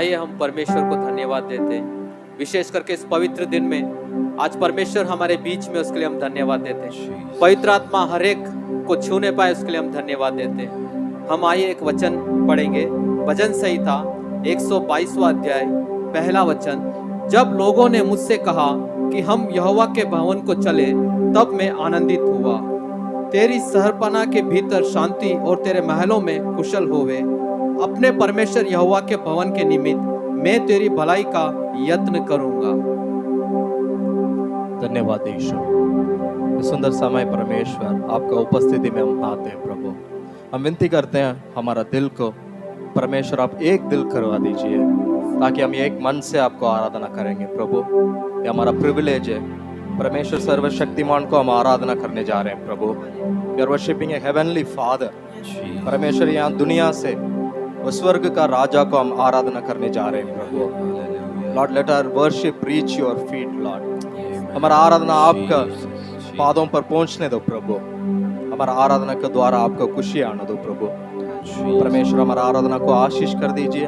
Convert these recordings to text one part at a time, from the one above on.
आइए हम परमेश्वर को धन्यवाद देते हैं। विशेष करके इस पवित्र दिन में आज परमेश्वर हमारे बीच में, उसके लिए हम धन्यवाद देते हैं। पवित्र आत्मा हर एक को छूने पाए, उसके लिए हम धन्यवाद देते हैं। हम आइए एक वचन पढ़ेंगे, भजन संहिता 122वां अध्याय पहला वचन। जब लोगों ने मुझसे कहा कि हम यहोवा के भवन को चले, तब मैं आनंदित हुआ। तेरी शहरपनाह के भीतर शांति और तेरे महलों में कुशल होवे। अपने परमेश्वर यहोवा के भवन के निमित्त मैं तेरी भलाई का यत्न करूंगा। धन्यवाद यीशु। सुंदर समय परमेश्वर, आपका उपस्थिति में हम आते हैं प्रभु। हम विनती करते हैं हमारा दिल को परमेश्वर आप एक दिल करवा दीजिए, ताकि हम एक मन से आपको आराधना करेंगे प्रभु। ये हमारा प्रिविलेज है परमेश्वर, सर्वशक्तिमान को हम आराधना करने जा रहे हैं प्रभु। We are worshipping a heavenly father. परमेश्वर यहाँ दुनिया से उस स्वर्ग का राजा को हम आराधना करने जा रहे हैं प्रभु। Lord, let our worship reach your feet Lord. हमारा आराधना आपका पादों पर पहुंचने दो प्रभु। हमारा आराधना के द्वारा आपको खुशी आने दो प्रभु। परमेश्वर, हमारा आराधना को आशीष कर दीजिए,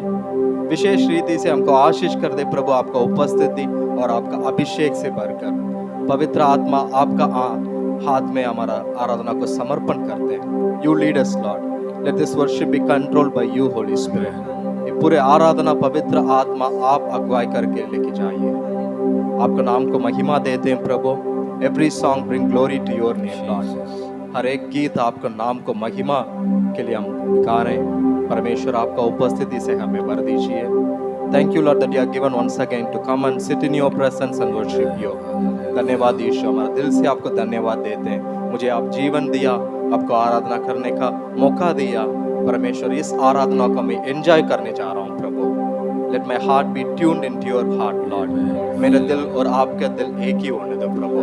विशेष रीति से हमको आशीष कर दे प्रभु। आपका उपस्थिति और आपका अभिषेक से भरकर पवित्र आत्मा आपका हाथ में हमारा आराधना को समर्पण करते हैं। You lead us Lord, let this worship be controlled by you Holi spirit. ये पूरे आराधना पवित्र आत्मा आप अगुवाई करके लेके जाइए। आपका नाम को महिमा देते हैं प्रभु। Every song bring glory to your name Lord. हर एक गीत आपका नाम को महिमा के लिए हम गा रहे हैं परमेश्वर। आपका उपस्थिति से हमें भर दीजिए। Thank you Lord that you are given once again to come and sit in your presence and worship you. धन्यवाद यीशु, हमारा दिल से आपको धन्यवाद देते हैं। मुझे आप जीवन दिया, आपको आराधना करने का मौका दिया परमेश्वर। इस आराधना को मैं एंजॉय करने जा रहा हूँ प्रभु। Let my heart be tuned into your heart Lord. मेरे दिल और आपका दिल एक ही होने दो प्रभु।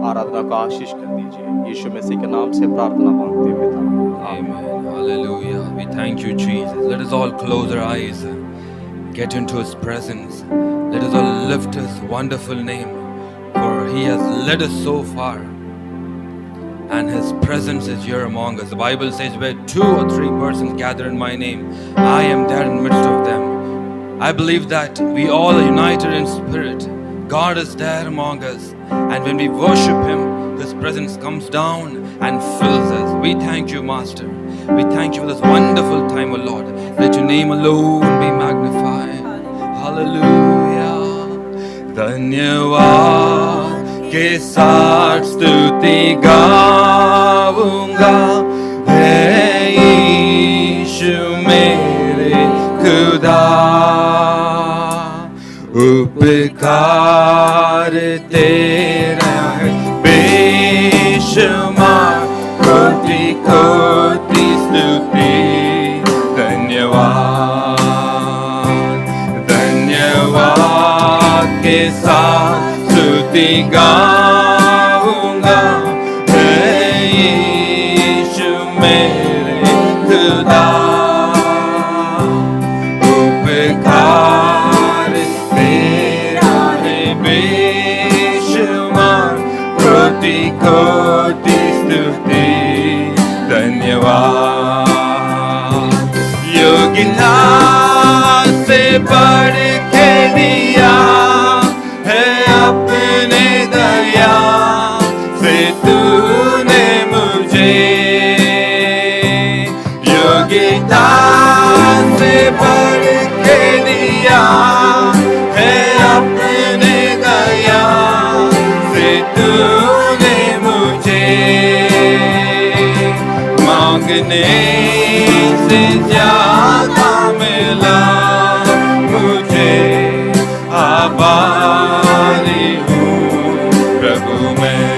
आराधना को आशीष कर दीजिए, यीशु मसीह के नाम से प्रार्थना मांगते हुए था, आमीन। Hallelujah. We thank you, Jesus. Let us all close our eyes, get into His presence. Let us all lift His wonderful name, for He has led us so far, and His presence is here among us. The Bible says, where 2 or 3 persons gather in my name, I am there in the midst of them. I believe that we all are united in spirit. God is there among us, and when we worship Him, His presence comes down and fills us. We thank you, Master. We thank you for this wonderful time, O Lord. Let your name alone be magnified. Hallelujah. धन्यवाद के साथ स्तुति गाऊंगा, हे यीशु मेरे खुदा। उपकार तेरा है बेशुमार, कोटि कोटि स्तुति। धन्यवाद, धन्यवाद के साथ स्तुति गाऊंगा, हे यीशु मेरे खुदा। उपकार तेरा है बेशुमार, कोटि कोटि स्तुति। धन्यवाद, योगिता से बढ़ के दिया है अपने दया से तूने मुझे। योगिता से बढ़ के दिया है अपने दया से तूने मुझे। मांगने से ज्यादा मिला मुझे, आभारी हूँ प्रभु मैं।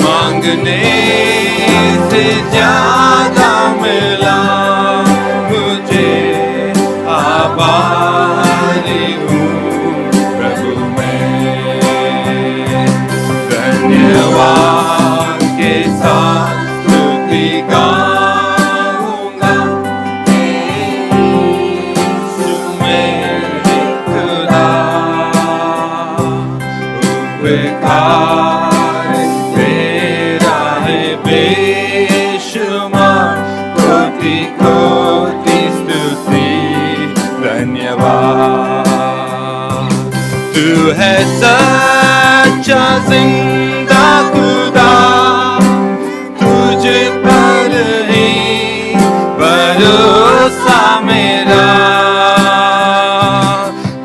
मांगने से ज्यादा मिला मुझे, आभारी हूँ प्रभु मैं। धन्यवाद के साथ स्तुति गाऊंगा, यीशु मेरे खुदा। उपकार तेरा है बेशुमार, कोटि कोटि स्तुति। धन्यवाद। तू है सच्चा जिंदा खुदा, तुझ पर ही भरोसा मेरा।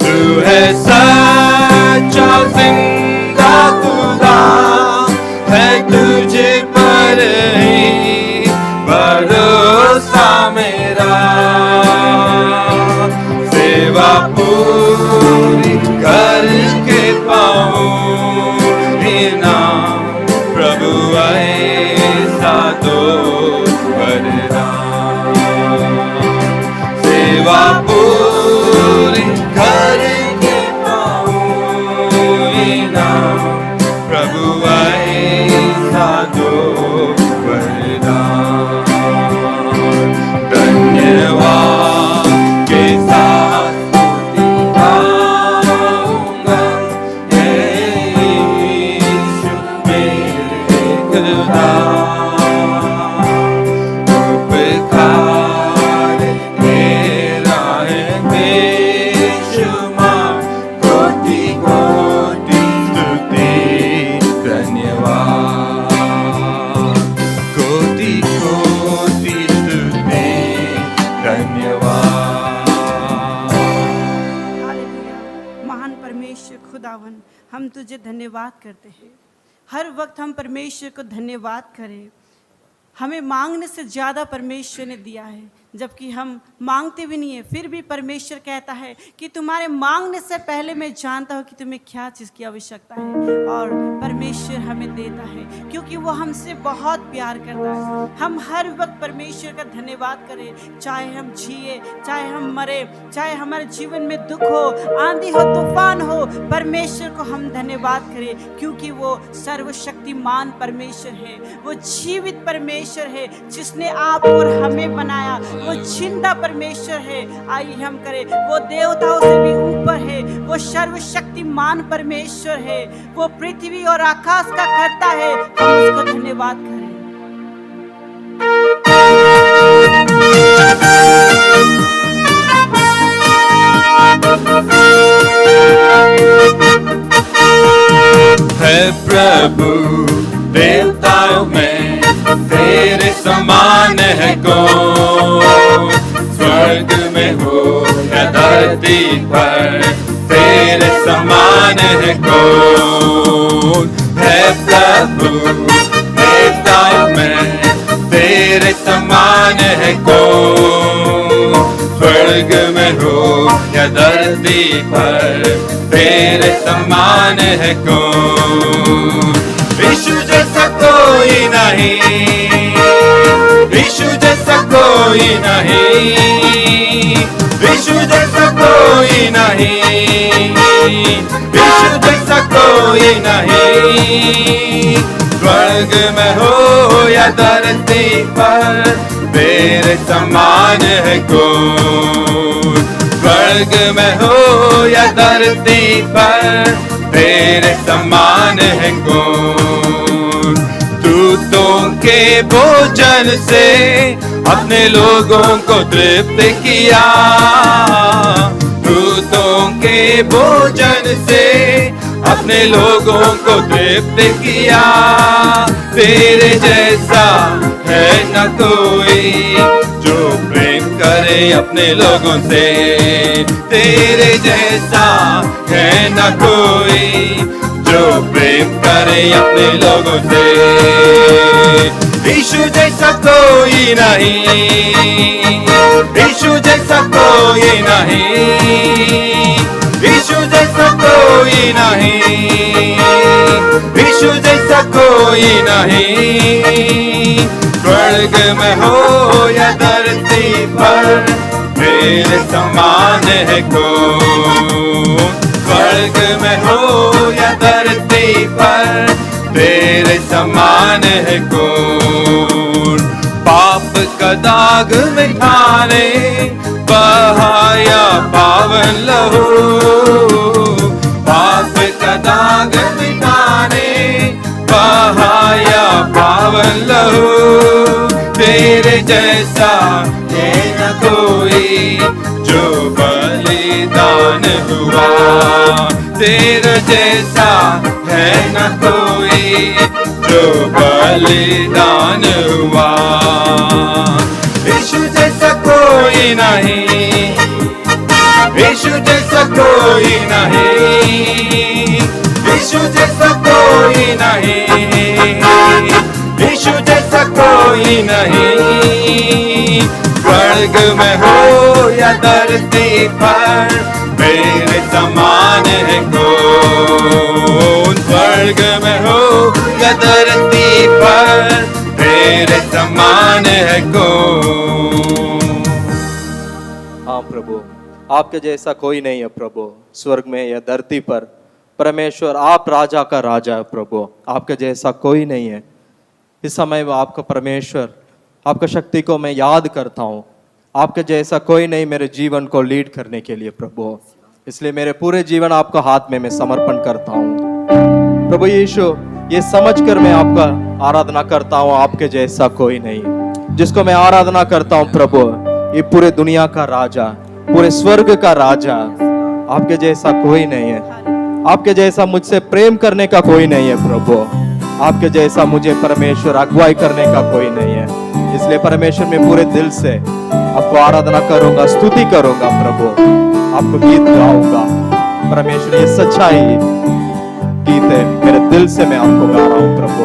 तू है सच्चा जिंदा खुदा, है तुझ पर ही भरोसा मेरा। सेवा पूरी करके पाऊं इनाम, प्रभु ऐसा तो वरदान। सेवा पूरी करके पाऊं इनाम, प्रभु ऐसा तो वरदान। धन्यवाद के साथ स्तुति गाऊंगा, हे यीशु मेरे खुदा। उपकार तेरा है बेशुमार, कोटि कोटि स्तुति धन्यवाद। कोटि कोटि स्तुति धन्यवाद। हालेलुया। महान परमेश्वर खुदावन, हम तुझे धन्यवाद करते हैं। हर वक्त हम परमेश्वर को धन्यवाद करें। हमें मांगने से ज़्यादा परमेश्वर ने दिया है, जबकि हम मांगते भी नहीं है, फिर भी परमेश्वर कहता है कि तुम्हारे मांगने से पहले मैं जानता हूँ कि तुम्हें क्या चीज़ की आवश्यकता है। और परमेश्वर हमें देता है क्योंकि वो हमसे बहुत प्यार करता है। हम हर वक्त परमेश्वर का धन्यवाद करें, चाहे हम जिए, चाहे हम मरे, चाहे हमारे जीवन में दुख हो, आंधी हो, तूफान हो, परमेश्वर को हम धन्यवाद करें क्योंकि वो सर्वशक्तिमान परमेश्वर है। वो जीवित परमेश्वर है जिसने आप और हमें बनाया। वो जिंदा परमेश्वर है। आइए हम करें, वो देवताओं से भी ऊपर है। वो सर्वशक्तिमान परमेश्वर है। वो पृथ्वी और आकाश का करता है। हम उसको धन्यवाद करें। है प्रभु देवताओं में तेरे समान है कौन? स्वर्ग में हो या धरती पर तेरे समान है कौन? है प्रभु देवताओं में तेरे समान है कौन? स्वर्ग में हो या धरती पर तेरे समान है कौन? यीशु जैसा कोई नहीं, यीशु जैसा कोई नहीं, यीशु जैसा कोई नहीं, यीशु जैसा कोई नहीं। स्वर्ग में हो या धरती पर तेरे समान है कौन? स्वर्ग में हो या धरती पर तेरे समान है कौन? दूतों के भोजन से अपने लोगों को तृप्त किया, दूतों के भोजन से अपने लोगों को तृप्त किया। तेरे जैसा है न कोई जो प्रेम करे अपने लोगों से, तेरे जैसा है न कोई जो प्रेम करे अपने लोगों से। यीशु जैसा कोई नहीं, यीशु जैसा कोई नहीं, यीशु जैसा कोई नहीं, यीशु जैसा कोई नहीं। स्वर्ग में हो या धरती पर तेरे समान है कौन? स्वर्ग में हो या धरती पर तेरे समान है कौन? पाप का दाग मिटाने बहाया पावन लहू, पाप का दाग मिटाने बहाया पावन लहू। तेरे जैसा है न कोई जो बलि जैसा है न कोई जो बलिदान हुआ, यीशु जैसा कोई नहीं, यीशु जैसा कोई नहीं, यीशु जैसा कोई नहीं, यीशु जैसा कोई नहीं। स्वर्ग में हो या धरती पर मेरे समान है कौन, स्वर्ग में हो या धरती पर मेरे समान है कौन। हाँ प्रभु, आपके जैसा कोई नहीं है प्रभु, स्वर्ग में या धरती पर। परमेश्वर आप राजा का राजा है प्रभु, आपके जैसा कोई नहीं है। इस समय में आपका परमेश्वर, आपका शक्ति को मैं याद करता हूँ। आपके जैसा कोई नहीं मेरे जीवन को लीड करने के लिए प्रभु, इसलिए मेरे पूरे जीवन आपका हाथ में मैं समर्पण करता हूँ प्रभु यीशु। ये समझकर मैं आपका आराधना करता हूँ, आपके जैसा कोई नहीं। जिसको मैं आराधना करता हूँ प्रभु, ये पूरे दुनिया का राजा, पूरे स्वर्ग का राजा, आपके जैसा कोई नहीं है। आपके जैसा मुझसे प्रेम करने का कोई नहीं है प्रभु, आपके जैसा मुझे परमेश्वर अगुवाई करने का कोई नहीं है। इसलिए परमेश्वर मैं पूरे दिल से आपको आराधना करूंगा, स्तुति करूंगा प्रभु, आपको गीत गाऊंगा। परमेश्वर ये सच्चाई गीत है, मेरे दिल से मैं आपको गा रहा हूँ प्रभु।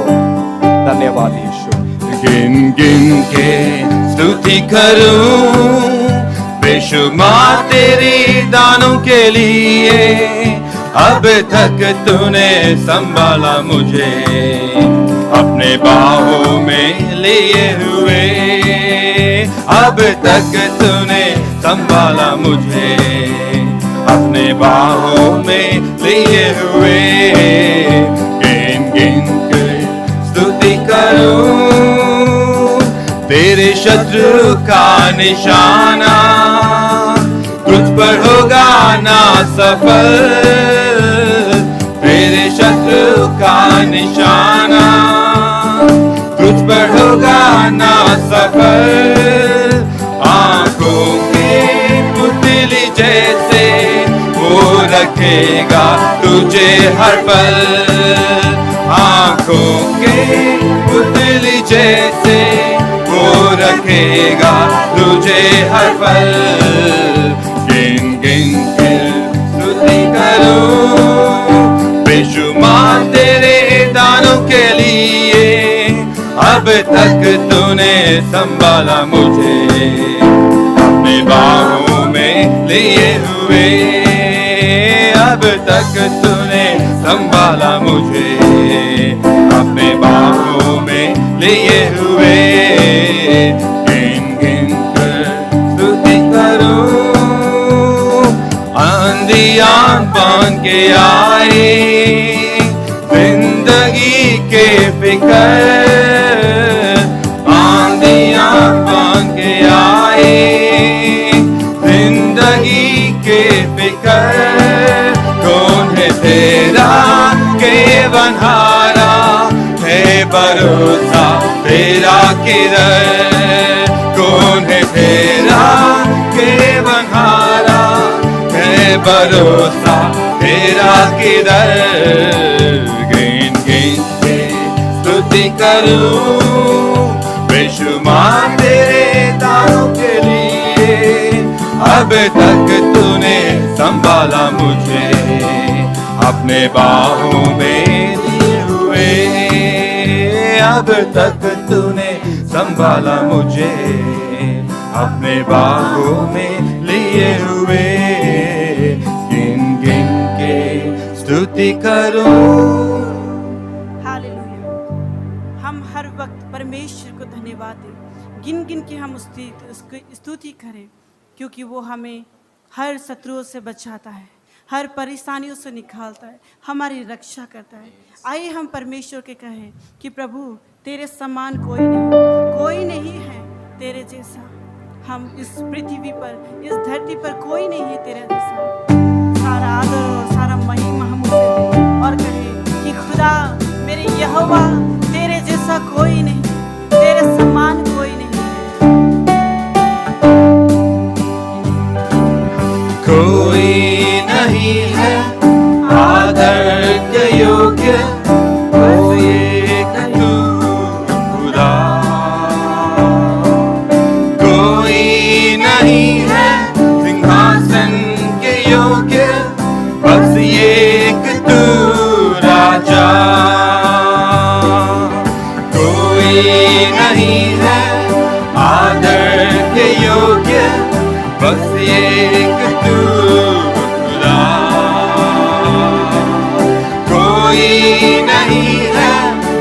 धन्यवाद यीशु। गिन गिन के स्तुति करूं बेशुमार तेरी दानों के लिए, अब तक तूने संभाला मुझे अपने बाहों में लिए हुए, अब तक तूने संभाला मुझे अपने बाहों में लिए हुए। गिन गिन के स्तुति करूं तेरे शत्रु का निशाना, तुझ पर होगा ना सफल, तेरे शत्रु का निशाना तुझ पर होगा ना सफल। आंखों की पुतली जैसे वो रखेगा तुझे हर पल, आंखों के पुतली जैसे वो रखेगा तुझे हर पल। गिन गिन के स्तुति करूं बेशुमार तेरे दानों के लिए, अब तक तूने संभाला मुझे अपने बाहों में लिए हुए, अब तक तूने संभाला मुझे अपने बाहों में लिए हुए। गिन गिन कर स्तुति करूं आंधियां बन के आए जिंदगी के फिकर, आंधियां बन के आए जिंदगी के फिकर। कौन है तेरा केवनहारा, है भरोसा तेरा किधर, कौन है तेरा केवनहारा, है भरोसा तेरा किधर। गिन गिन के स्तुति करूं बेशुमार तेरे दानों के लिए, अब तक तूने संभाला मुझे अपने बाहों में लिए हुए, अब तक तूने संभाला मुझे अपने बाहों में लिए हुए। गिन गिन के स्तुति करूं। हालेलुया। हम हर वक्त परमेश्वर को धन्यवाद दें, गिन गिन के हम उसकी स्तुति करें, क्योंकि वो हमें हर शत्रुओं से बचाता है, हर परेशानियों से निकालता है, हमारी रक्षा करता है। आइए हम परमेश्वर के कहें कि प्रभु तेरे समान कोई नहीं है तेरे जैसा। हम इस पृथ्वी पर, इस धरती पर कोई नहीं है तेरे जैसा। सारा आदर और सारा महिमा हम उसे दें और कहें कि खुदा मेरे यहोवा तेरे जैसा कोई नहीं, तेरे समान कोई नहीं। कोई नहीं है आदर योग्य बस एक तू खुदा, कोई नहीं है सिंहासन के योग्य बस एक तू राजा, कोई नहीं है आदर के योग्य बस एक तू खुदा, कोई नहीं है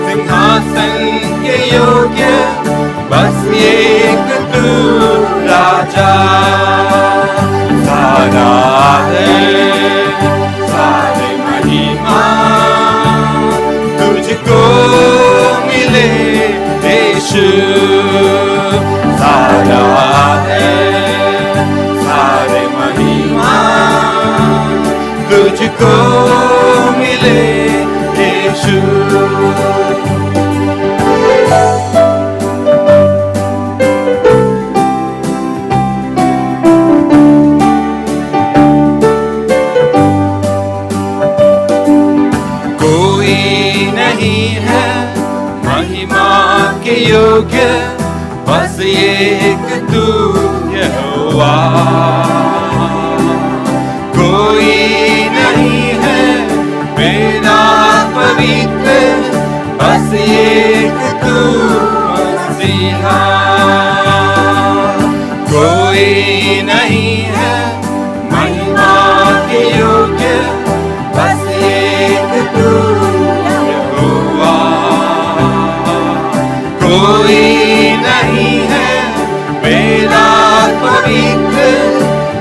सिंहासन के योग्य बस एक तू राजा, सारा है सारी महिमा तुझको मिले यीशु, सारा है सारे महिमा तुझको मिले यीशु। कोई नहीं है महिमा के योग्य बस एक तू यहोवा, कोई नहीं है मेरा पवित्र बस एक तू मसीहा, कोई नहीं है महिमा के योग्य बस एक तू यहोवा, कोई नहीं है मेरा पवित्र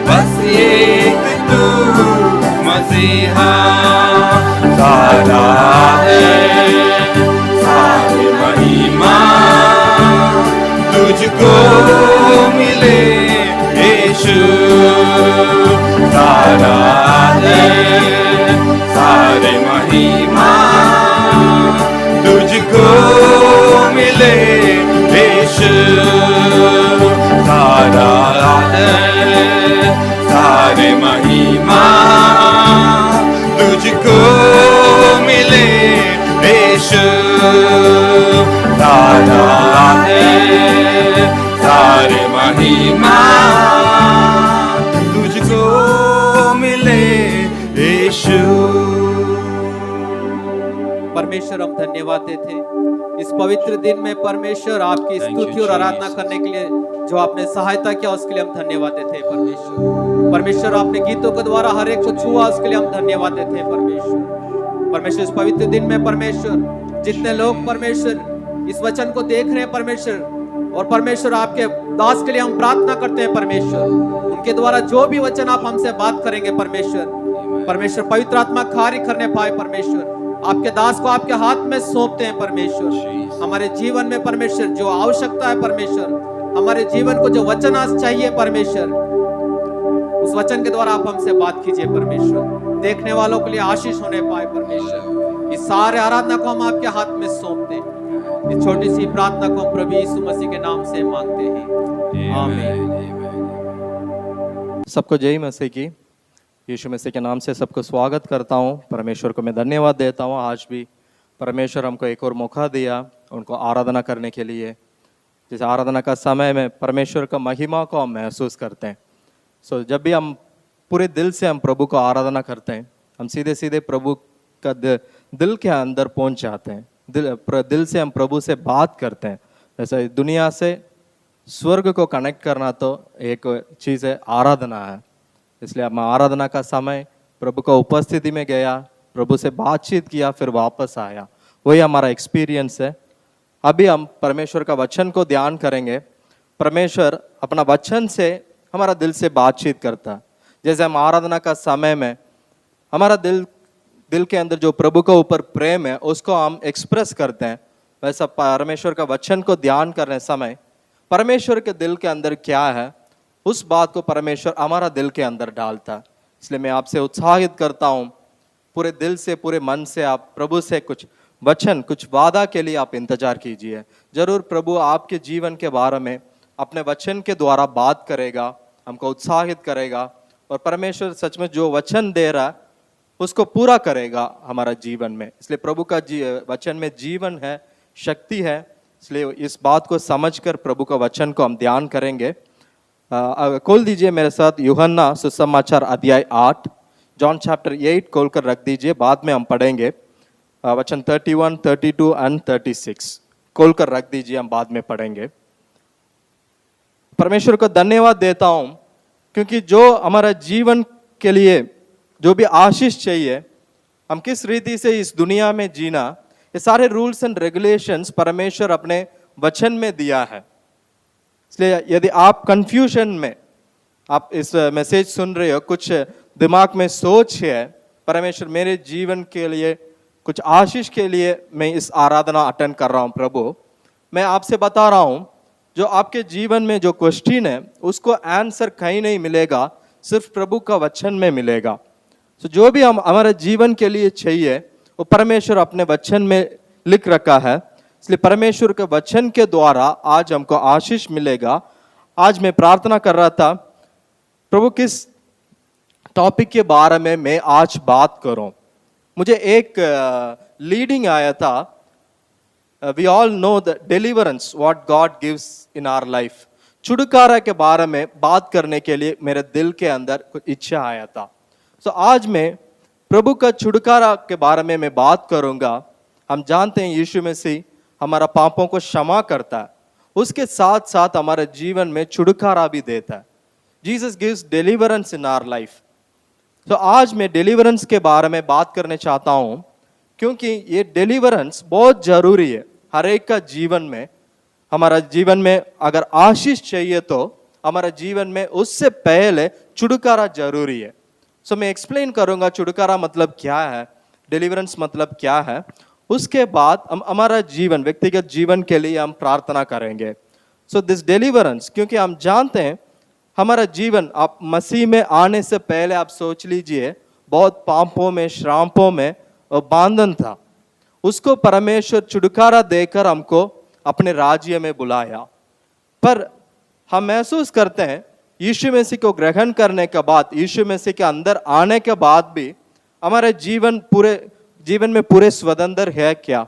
बस एक तू मसीहा, सारा है सारी महिमा तुझको मिले यीशु, सारा है सारी महिमा तुझको मिले यीशु, सारा है सारी महिमा तुझको मिले यीशु, सारा है सारी महिमा तुझको मिले यीशु। परमेश्वर हम धन्यवाद देते हैं इस पवित्र दिन में परमेश्वर आपकी Thank you, स्तुति और आराधना Jesus. करने के लिए जो आपने सहायता किया उसके लिए हम धन्यवाद देते हैं परमेश्वर। परमेश्वर आपने गीतों के द्वारा हर एक को छुआ उसके लिए हम धन्यवाद देते हैं परमेश्वर। परमेश्वर इस पवित्र दिन में परमेश्वर जितने लोग परमेश्वर इस वचन को देख रहे हैं परमेश्वर, और परमेश्वर आपके दास के लिए हम प्रार्थना करते हैं परमेश्वर, उनके द्वारा जो भी वचन आप हमसे बात करेंगे परमेश्वर, परमेश्वर पवित्र आत्मा कार्य करने पाए परमेश्वर, आपके दास को आपके हाथ में सौंपते हैं परमेश्वर। हमारे जीवन में परमेश्वर जो आवश्यकता है परमेश्वर, हमारे जीवन को जो वचन आज चाहिए परमेश्वर, उस वचन के द्वारा आप हमसे बात कीजिए परमेश्वर, देखने वालों के लिए आशीष होने पाए परमेश्वर। इस सारे आराधना को हम आपके हाथ में सौंपते हैं। इस छोटी सी प्रार्थना को हम प्रभु यीशु मसीह के नाम से मांगते हैं, आमीन। सबको जय मसीह की, यीशु मसीह के नाम से सबको स्वागत करता हूँ। परमेश्वर को मैं धन्यवाद देता हूँ। आज भी परमेश्वर हमको एक और मौका दिया उनको आराधना करने के लिए। जैसे आराधना का समय में परमेश्वर का महिमा को हम महसूस करते हैं। जब भी हम पूरे दिल से हम प्रभु को आराधना करते हैं, हम सीधे सीधे प्रभु का दिल के अंदर पहुंच जाते हैं। दिल से हम प्रभु से बात करते हैं। जैसे दुनिया से स्वर्ग को कनेक्ट करना तो एक चीज़ है, आराधना है। इसलिए हम आराधना का समय प्रभु का उपस्थिति में गया, प्रभु से बातचीत किया, फिर वापस आया। वही हमारा एक्सपीरियंस है। अभी हम परमेश्वर का वचन को ध्यान करेंगे। परमेश्वर अपना वचन से हमारा दिल से बातचीत करता है। जैसे हम आराधना का समय में हमारा दिल के अंदर जो प्रभु के ऊपर प्रेम है उसको हम एक्सप्रेस करते हैं, वैसा परमेश्वर का वचन को ध्यान करने समय परमेश्वर के दिल के अंदर क्या है उस बात को परमेश्वर हमारा दिल के अंदर डालता है। इसलिए मैं आपसे उत्साहित करता हूँ, पूरे दिल से पूरे मन से आप प्रभु से कुछ वचन, कुछ वादा के लिए आप इंतजार कीजिए। जरूर प्रभु आपके जीवन के बारे में अपने वचन के द्वारा बात करेगा, हमको उत्साहित करेगा। और परमेश्वर सच में जो वचन दे रहा है उसको पूरा करेगा हमारा जीवन में। इसलिए प्रभु का वचन में जीवन है, शक्ति है। इसलिए इस बात को समझकर प्रभु का वचन को हम ध्यान करेंगे। खोल दीजिए मेरे साथ यूहन्ना सुसमाचार अध्याय 8, जॉन चैप्टर 8 खोल कर रख दीजिए, बाद में हम पढ़ेंगे वचन 31, 32 एंड 36 खोल कर रख दीजिए, हम बाद में पढ़ेंगे। परमेश्वर को धन्यवाद देता हूं क्योंकि जो हमारा जीवन के लिए जो भी आशीष चाहिए, हम किस रीति से इस दुनिया में जीना, ये सारे रूल्स एंड रेगुलेशंस परमेश्वर अपने वचन में दिया है। इसलिए यदि आप कंफ्यूजन में आप इस मैसेज सुन रहे हो, कुछ दिमाग में सोच है, परमेश्वर मेरे जीवन के लिए कुछ आशीष के लिए मैं इस आराधना अटेंड कर रहा हूं प्रभु, मैं आपसे बता रहा हूं जो आपके जीवन में जो क्वेश्चन है उसको आंसर कहीं नहीं मिलेगा, सिर्फ प्रभु का वचन में मिलेगा। तो जो भी हम हमारे जीवन के लिए चाहिए वो परमेश्वर अपने वचन में लिख रखा है। इसलिए परमेश्वर के वचन के द्वारा आज हमको आशीष मिलेगा। आज मैं प्रार्थना कर रहा था प्रभु किस टॉपिक के बारे में मैं आज बात करूं। मुझे एक लीडिंग आया था, we all know the deliverance what God gives in our life. छुटकारा के बारे में बात करने के लिए मेरे दिल के अंदर कुछ इच्छा आया था। तो आज मैं प्रभु का छुटकारा के बारे में मैं बात करूंगा। हम जानते हैं यीशु मसीह हमारा पापों को क्षमा करता है, उसके साथ साथ हमारे जीवन में छुटकारा भी देता है। Jesus gives deliverance in our life. तो आज मैं डिलीवरेंस के बारे में बात करने चाहता हूं क्योंकि ये डिलीवरेंस बहुत जरूरी है हर एक का जीवन में। हमारा जीवन में अगर आशीष चाहिए तो हमारा जीवन में उससे पहले छुटकारा जरूरी है। सो मैं एक्सप्लेन करूंगा छुटकारा मतलब क्या है, डिलीवरेंस मतलब क्या है। उसके बाद हम हमारा जीवन, व्यक्तिगत जीवन के लिए हम प्रार्थना करेंगे। सो दिस डिलीवरेंस, क्योंकि हम जानते हैं हमारा जीवन, आप मसीह में आने से पहले आप सोच लीजिए बहुत पापों में, श्रापों में बंधन था। उसको परमेश्वर छुटकारा देकर हमको अपने राज्य में बुलाया। पर हम महसूस करते हैं यीशु मसीह को ग्रहण करने के बाद, यीशु मसीह के अंदर आने के बाद भी हमारे जीवन में पूरे स्वतंत्र है क्या?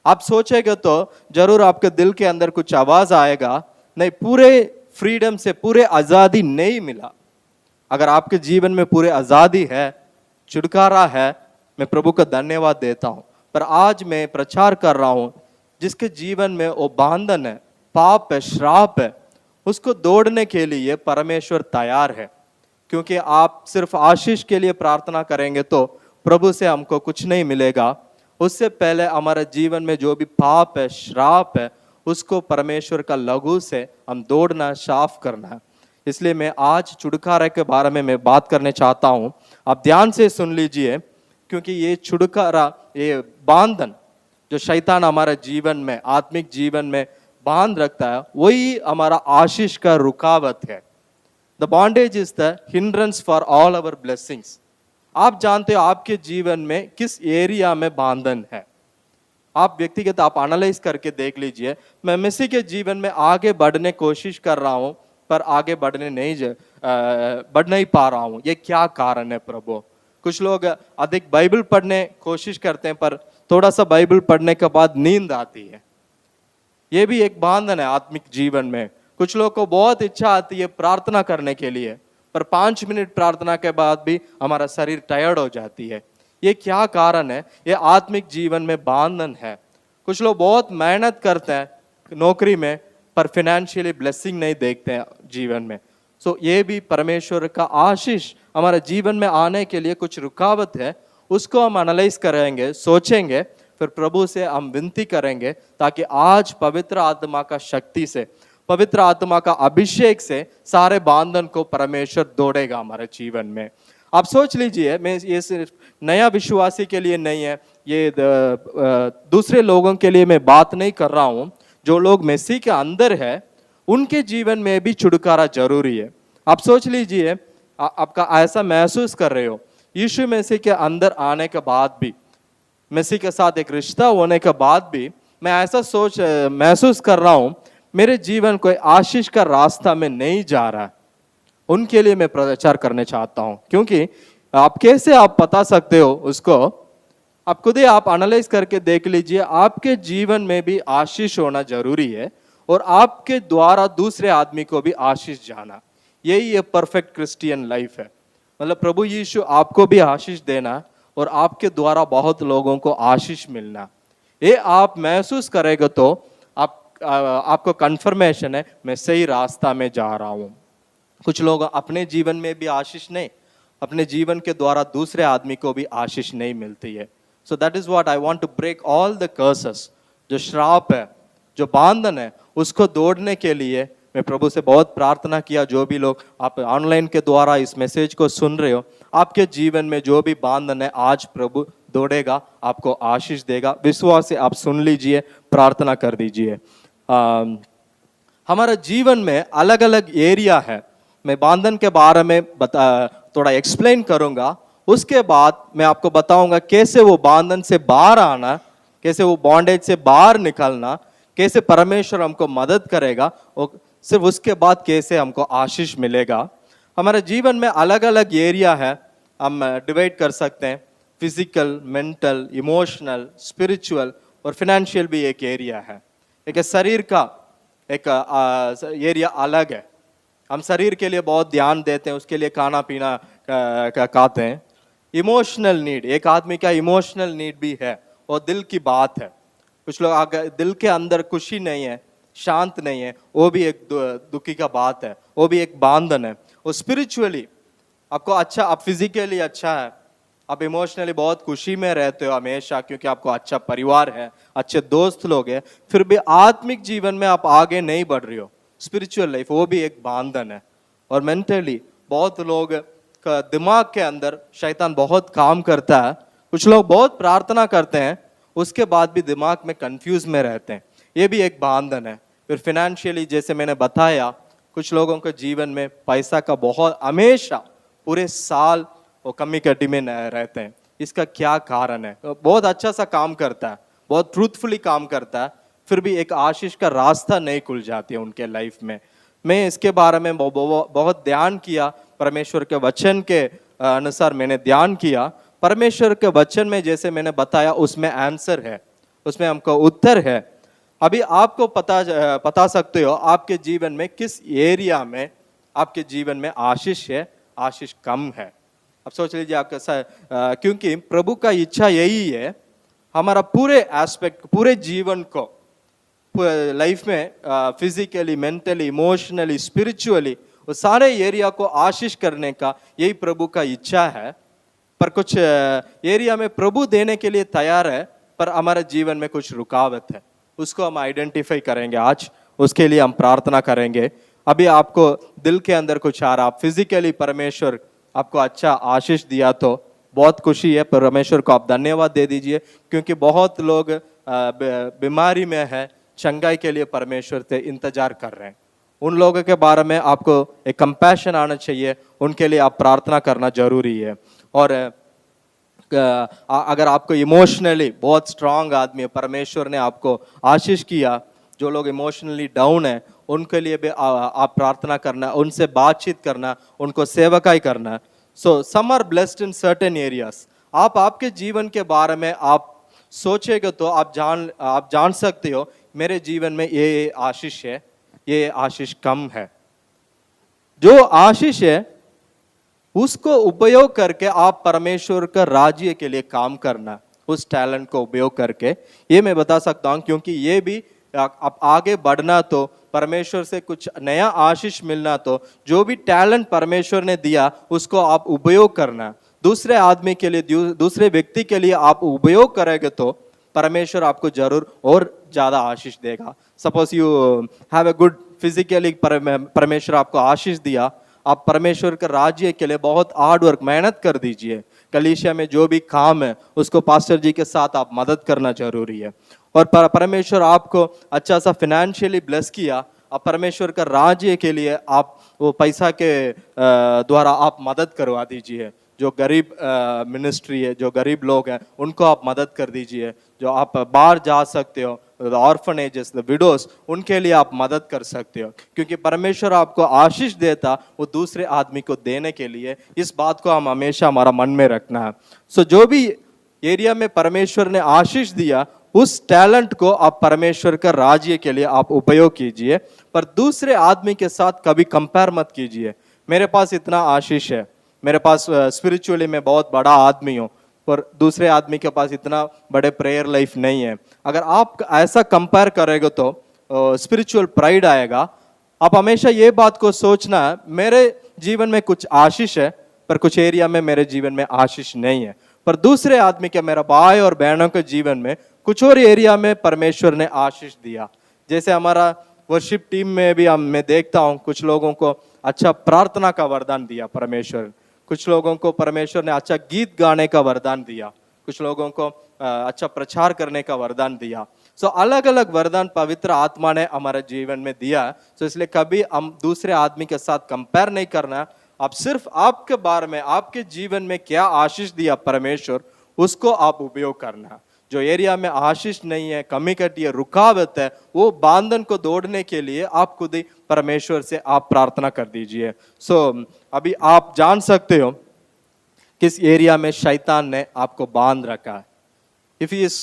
आप सोचेंगे तो जरूर आपके दिल के अंदर कुछ आवाज आएगा, नहीं, पूरे फ्रीडम से, पूरे आजादी नहीं मिला। अगर आपके जीवन में पूरे आजादी है, छुटकारा है, मैं प्रभु का धन्यवाद देता हूं। पर आज मैं प्रचार कर रहा हूं जिसके जीवन में वो बंधन है, पाप है, श्राप है, उसको तोड़ने के लिए परमेश्वर तैयार है। क्योंकि आप सिर्फ आशीष के लिए प्रार्थना करेंगे तो प्रभु से हमको कुछ नहीं मिलेगा। उससे पहले हमारे जीवन में जो भी पाप है, श्राप है, उसको परमेश्वर का लहू से हम तोड़ना, साफ करना है। इसलिए मैं आज छुटकारा के बारे में मैं बात करने चाहता हूं। आप ध्यान से सुन लीजिए, क्योंकि ये छुटकारा, ये बंधन जो शैतान हमारे जीवन में, आत्मिक जीवन में बांध रखता है, वही हमारा आशीष का रुकावट है। The bondage is the hindrance for all our blessings. आप जानते हो आपके जीवन में किस एरिया में बंधन है। आप व्यक्तिगत आप एनालाइज करके देख लीजिए। मैं मसीह के जीवन में आगे बढ़ने कोशिश कर रहा हूं पर आगे बढ़ नहीं पा रहा हूं। ये क्या कारण है प्रभु? कुछ लोग अधिक बाइबल पढ़ने कोशिश करते हैं पर थोड़ा सा बाइबल पढ़ने के बाद नींद आती है। ये भी एक बंधन है आत्मिक जीवन में। कुछ लोग को बहुत इच्छा आती है प्रार्थना करने के लिए, पर 5 मिनट प्रार्थना के बाद भी हमारा शरीर टायर्ड हो जाती है। ये क्या कारण है? ये आत्मिक जीवन में बंधन है। कुछ लोग बहुत मेहनत करते हैं नौकरी में पर फाइनेंशियली ब्लेसिंग नहीं देखते हैं जीवन में। सो ये भी परमेश्वर का आशीष हमारे जीवन में आने के लिए कुछ रुकावट है। उसको हम एनालाइज करेंगे, सोचेंगे, फिर प्रभु से हम विनती करेंगे ताकि आज पवित्र आत्मा का शक्ति से, पवित्र आत्मा का अभिषेक से सारे बंधन को परमेश्वर तोड़ेगा हमारे जीवन में। आप सोच लीजिए, मैं ये सिर्फ नया विश्वासी के लिए नहीं है, ये दूसरे लोगों के लिए मैं बात नहीं कर रहा हूँ। जो लोग मसीह के अंदर है उनके जीवन में भी छुटकारा जरूरी है। आप सोच लीजिए, आपका ऐसा महसूस कर रहे हो यीशु मसीह के अंदर आने के बाद भी, मसीह के साथ एक रिश्ता होने के बाद भी मैं ऐसा महसूस कर रहा हूँ मेरे जीवन कोई आशीष का रास्ता में नहीं जा रहा है। उनके लिए मैं प्रचार करने चाहता हूँ, क्योंकि आप कैसे आप बता सकते हो उसको? आप खुद ही आप एनालाइज करके देख लीजिए। आपके जीवन में भी आशीष होना जरूरी है और आपके द्वारा दूसरे आदमी को भी आशीष जाना, यही ये परफेक्ट क्रिश्चियन लाइफ है। मतलब प्रभु यीशु आपको भी आशीष देना और आपके द्वारा बहुत लोगों को आशीष मिलना, ये आप महसूस करेंगे तो आपको कंफर्मेशन है मैं सही रास्ता में जा रहा हूँ। कुछ लोग अपने जीवन में भी आशीष नहीं, अपने जीवन के द्वारा दूसरे आदमी को भी आशीष नहीं मिलती है। So that is what I want to break all the curses. जो श्राप है, जो बंधन है, उसको तोड़ने के लिए मैं प्रभु से बहुत प्रार्थना किया। जो भी लोग आप ऑनलाइन के द्वारा इस मैसेज को सुन रहे हो, आपके जीवन में जो भी बंधन है आज प्रभु तोड़ेगा, आपको आशीष देगा। विश्वास से आप सुन लीजिए, प्रार्थना कर दीजिए। हमारा जीवन में अलग अलग एरिया है। मैं बंधन के बारे में थोड़ा एक्सप्लेन करूंगा, उसके बाद मैं आपको बताऊंगा कैसे वो बंधन से बाहर आना, कैसे वो बॉन्डेज से बाहर निकलना, कैसे परमेश्वर हमको मदद करेगा और सिर्फ उसके बाद कैसे हमको आशीष मिलेगा। हमारे जीवन में अलग अलग एरिया है, हम डिवाइड कर सकते हैं। फिजिकल, मेंटल, इमोशनल, स्पिरिचुअल और फिनेंशियल भी एक एरिया है। एक शरीर का एक एरिया अलग है। हम शरीर के लिए बहुत ध्यान देते हैं, उसके लिए खाना पीना खाते हैं। इमोशनल नीड, एक आदमी का इमोशनल नीड भी है और दिल की बात है। कुछ लोग अगर दिल के अंदर खुशी नहीं है, शांत नहीं है, वो भी एक दुखी का बात है, वो भी एक बंधन है। और स्पिरिचुअली आपको अच्छा, आप फिजिकली अच्छा है, आप इमोशनली बहुत खुशी में रहते हो हमेशा क्योंकि आपको अच्छा परिवार है, अच्छे दोस्त लोग हैं, फिर भी आत्मिक जीवन में आप आगे नहीं बढ़ रहे हो, स्पिरिचुअल लाइफ, वो भी एक बंधन है। और मेंटली बहुत लोग का दिमाग के अंदर शैतान बहुत काम करता है। कुछ लोग बहुत प्रार्थना करते हैं, उसके बाद भी दिमाग में कंफ्यूज में रहते हैं, ये भी एक बंधन है। फिर फिनेंशियली जैसे मैंने बताया, कुछ लोगों के जीवन में पैसा का बहुत, हमेशा पूरे साल वो कमी कटी में रहते हैं। इसका क्या कारण है? बहुत अच्छा सा काम करता है, बहुत ट्रूथफुली काम करता है, फिर भी एक आशीष का रास्ता नहीं खुल जाती है उनके लाइफ में। मैं इसके बारे में बहुत ध्यान किया, परमेश्वर के वचन के अनुसार मैंने ध्यान किया। परमेश्वर के वचन में जैसे मैंने बताया उसमें आंसर है, उसमें हमको उत्तर है। अभी आपको पता सकते हो आपके जीवन में किस एरिया में आपके जीवन में आशीष है, आशीष कम है। अब सोच लीजिए आपका क्योंकि प्रभु का इच्छा यही है हमारा पूरे एस्पेक्ट, पूरे जीवन को, लाइफ में फिजिकली, मेंटली, इमोशनली, स्पिरिचुअली, वो सारे एरिया को आशीष करने का यही प्रभु का इच्छा है। पर कुछ एरिया में प्रभु देने के लिए तैयार है, पर हमारे जीवन में कुछ रुकावट है, उसको हम आइडेंटिफाई करेंगे आज, उसके लिए हम प्रार्थना करेंगे। अभी आपको दिल के अंदर कुछ आ रहा, फिजिकली परमेश्वर आपको अच्छा आशीष दिया तो बहुत खुशी है, परमेश्वर को आप धन्यवाद दे दीजिए क्योंकि बहुत लोग बीमारी में है, चंगाई के लिए परमेश्वर से इंतजार कर रहे हैं। उन लोगों के बारे में आपको एक कंपैशन आना चाहिए, उनके लिए आप प्रार्थना करना जरूरी है। और अगर आपको इमोशनली बहुत स्ट्रांग आदमी है, परमेश्वर ने आपको आशीष किया, जो लोग इमोशनली डाउन है उनके लिए भी आप प्रार्थना करना, उनसे बातचीत करना, उनको सेवकाई करना। So some are blessed in certain areas. आप आपके जीवन के बारे में आप सोचेगा तो आप जान सकते हो मेरे जीवन में ये आशीष है, ये आशीष कम है। जो आशीष है उसको उपयोग करके आप परमेश्वर का राज्य के लिए काम करना, उस टैलेंट को उपयोग करके, ये मैं बता सकता हूँ क्योंकि ये भी आप आगे बढ़ना तो परमेश्वर से कुछ नया आशीष मिलना तो जो भी टैलेंट परमेश्वर ने दिया उसको आप उपयोग करना, दूसरे आदमी के लिए, दूसरे व्यक्ति के लिए आप उपयोग करेंगे तो परमेश्वर आपको जरूर और ज्यादा आशीष देगा। Suppose you have a good physically, परमेश्वर आपको आशीष दिया, आप परमेश्वर के राज्य के लिए बहुत हार्ड वर्क, मेहनत कर दीजिए। कलीसिया में जो भी काम है उसको पास्टर जी के साथ आप मदद करना जरूरी है। और परमेश्वर आपको अच्छा सा फिनेंशियली ब्लेस किया, अब परमेश्वर का राज्य के लिए आप वो पैसा के द्वारा आप मदद करवा दीजिए। जो गरीब मिनिस्ट्री है, जो गरीब लोग हैं उनको आप मदद कर दीजिए। जो आप बाहर जा सकते हो, द ऑर्फनेजेस, द विडोज, उनके लिए आप मदद कर सकते हो, क्योंकि परमेश्वर आपको आशीष देता वो दूसरे आदमी को देने के लिए। इस बात को हम हमेशा हमारा मन में रखना है। सो जो भी एरिया में परमेश्वर ने आशीष दिया, उस टैलेंट को आप परमेश्वर का राज्य के लिए आप उपयोग कीजिए, पर दूसरे आदमी के साथ कभी कंपेयर मत कीजिए। मेरे पास इतना आशीष है, मेरे पास स्पिरिचुअली मैं बहुत बड़ा आदमी हूँ, पर दूसरे आदमी के पास इतना बड़े प्रेयर लाइफ नहीं है। अगर आप ऐसा कंपेयर करेंगे तो स्पिरिचुअल प्राइड आएगा। आप हमेशा ये बात को सोचना है, मेरे जीवन में कुछ आशीष है, पर कुछ एरिया में मेरे जीवन में आशीष नहीं है। पर दूसरे आदमी के, मेरा भाई और बहनों के जीवन में कुछ और एरिया में परमेश्वर ने आशीष दिया। जैसे हमारा वर्शिप टीम में भी मैं देखता हूँ, कुछ लोगों को अच्छा प्रार्थना का वरदान दिया परमेश्वर, कुछ लोगों को परमेश्वर ने अच्छा गीत गाने का वरदान दिया, कुछ लोगों को अच्छा प्रचार करने का वरदान दिया। सो अलग अलग वरदान पवित्र आत्मा ने हमारे जीवन में दिया है। सो इसलिए कभी हम दूसरे आदमी के साथ कंपेयर नहीं करना है। आप सिर्फ आपके बारे में, आपके जीवन में क्या आशीष दिया परमेश्वर, उसको आप उपयोग करना है। जो एरिया में आशीष नहीं है, कमी कटी है, रुकावट है, वो बांधन को तोड़ने के लिए आप खुद ही परमेश्वर से आप प्रार्थना कर दीजिए। सो अभी आप जान सकते हो किस एरिया में शैतान ने आपको बांध रखा है। If he is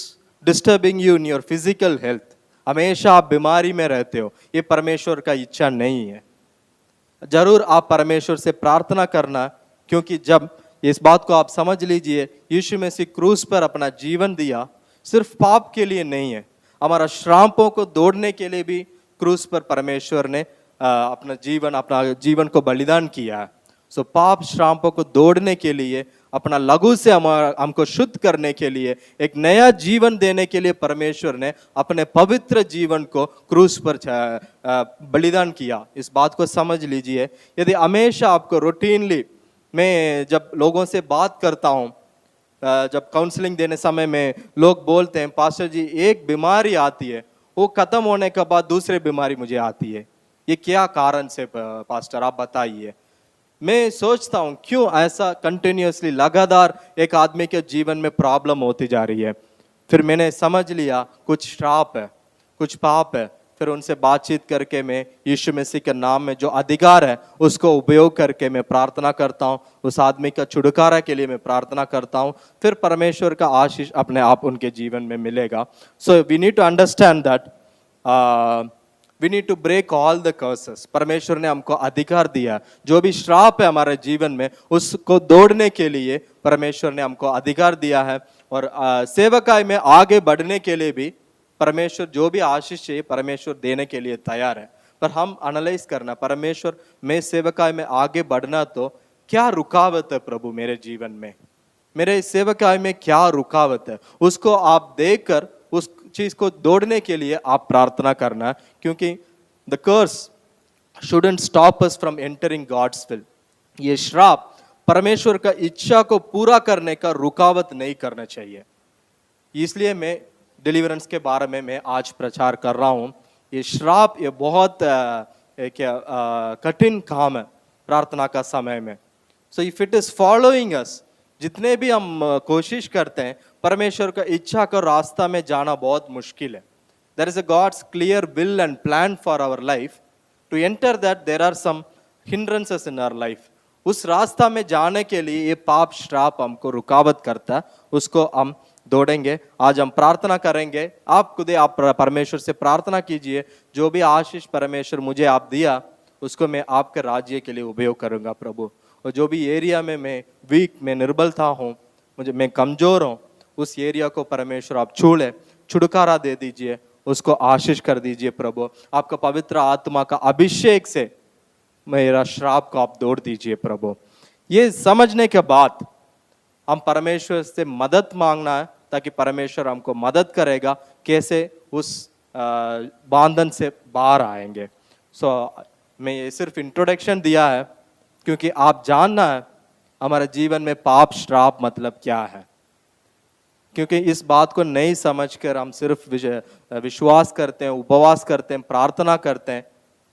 disturbing you in your physical health, हमेशा आप बीमारी में रहते हो, ये परमेश्वर का इच्छा नहीं है। जरूर आप परमेश्वर से प्रार्थना करना, क्योंकि जब इस बात को आप समझ लीजिए, यीशु मसीह क्रूस पर अपना जीवन दिया सिर्फ पाप के लिए नहीं है, हमारा श्रापों को तोड़ने के लिए भी क्रूस पर परमेश्वर ने अपना जीवन को बलिदान किया है। सो पाप श्रापों को तोड़ने के लिए, अपना लहू से हमको शुद्ध करने के लिए, एक नया जीवन देने के लिए परमेश्वर ने अपने पवित्र जीवन को क्रूस पर बलिदान किया। इस बात को समझ लीजिए। यदि हमेशा आपको रूटीनली, मैं जब लोगों से बात करता हूँ, जब काउंसलिंग देने समय में लोग बोलते हैं, पास्टर जी एक बीमारी आती है, वो खत्म होने के बाद दूसरी बीमारी मुझे आती है, ये क्या कारण से पास्टर आप बताइए। मैं सोचता हूँ क्यों ऐसा कंटिन्यूअसली लगातार एक आदमी के जीवन में प्रॉब्लम होती जा रही है। फिर मैंने समझ लिया कुछ श्राप है, कुछ पाप है। फिर उनसे बातचीत करके मैं यीशु मसीह के नाम में जो अधिकार है उसको उपयोग करके मैं प्रार्थना करता हूँ, उस आदमी का छुटकारा के लिए मैं प्रार्थना करता हूँ। फिर परमेश्वर का आशीष अपने आप उनके जीवन में मिलेगा। So we need to understand that we need to break all the curses. परमेश्वर ने हमको अधिकार दिया, जो भी श्राप है हमारे जीवन में उसको तोड़ने के लिए परमेश्वर ने हमको अधिकार दिया है। और सेवकाई में आगे बढ़ने के लिए भी परमेश्वर जो भी आशीष चाहिए परमेश्वर देने के लिए तैयार है। पर हम एनालाइज करना, परमेश्वर मैं सेवकाई में आगे बढ़ना तो क्या रुकावट है प्रभु मेरे जीवन में, मेरे सेवकाई में क्या रुकावट है, उसको आप देखकर उस चीज को तोड़ने के लिए आप प्रार्थना करना। क्योंकि the curse shouldn't stop us from entering God's will. ये श्राप परमेश्वर का इच्छा को पूरा करने का रुकावट नहीं करना चाहिए। इसलिए मैं डिलीवरेंस के बारे में मैं आज प्रचार कर रहा हूँ। ये श्राप ये बहुत कठिन काम है प्रार्थना का समय में। So if it is following us, जितने भी हम कोशिश करते हैं परमेश्वर का इच्छा का रास्ता में जाना बहुत मुश्किल है। There is a God's clear will and plan for our life. To enter that there are some hindrances in our life. उस रास्ता में जाने के लिए ये पाप श्राप हमको रुकावट करता है, उसको हम दौड़ेंगे। आज हम प्रार्थना करेंगे। आप खुद आप परमेश्वर से प्रार्थना कीजिए, जो भी आशीष परमेश्वर मुझे आप दिया उसको मैं आपके राज्य के लिए उपयोग करूंगा प्रभु। और जो भी एरिया में मैं वीक, मैं निर्बलता हूँ, मैं कमजोर हूँ, उस एरिया को परमेश्वर आप छू ले, छुटकारा दे दीजिए, उसको आशीष कर दीजिए प्रभु। आपका पवित्र आत्मा का अभिषेक से मेरा श्राप को आप तोड़ दीजिए प्रभु। ये समझने के बाद हम परमेश्वर से मदद मांगना है, ताकि परमेश्वर हमको मदद करेगा कैसे उस बांधन से बाहर आएंगे। मैं ये सिर्फ इंट्रोडक्शन दिया है क्योंकि आप जानना है हमारे जीवन में पाप श्राप मतलब क्या है। क्योंकि इस बात को नहीं समझकर हम सिर्फ विश्वास करते हैं, उपवास करते हैं, प्रार्थना करते हैं,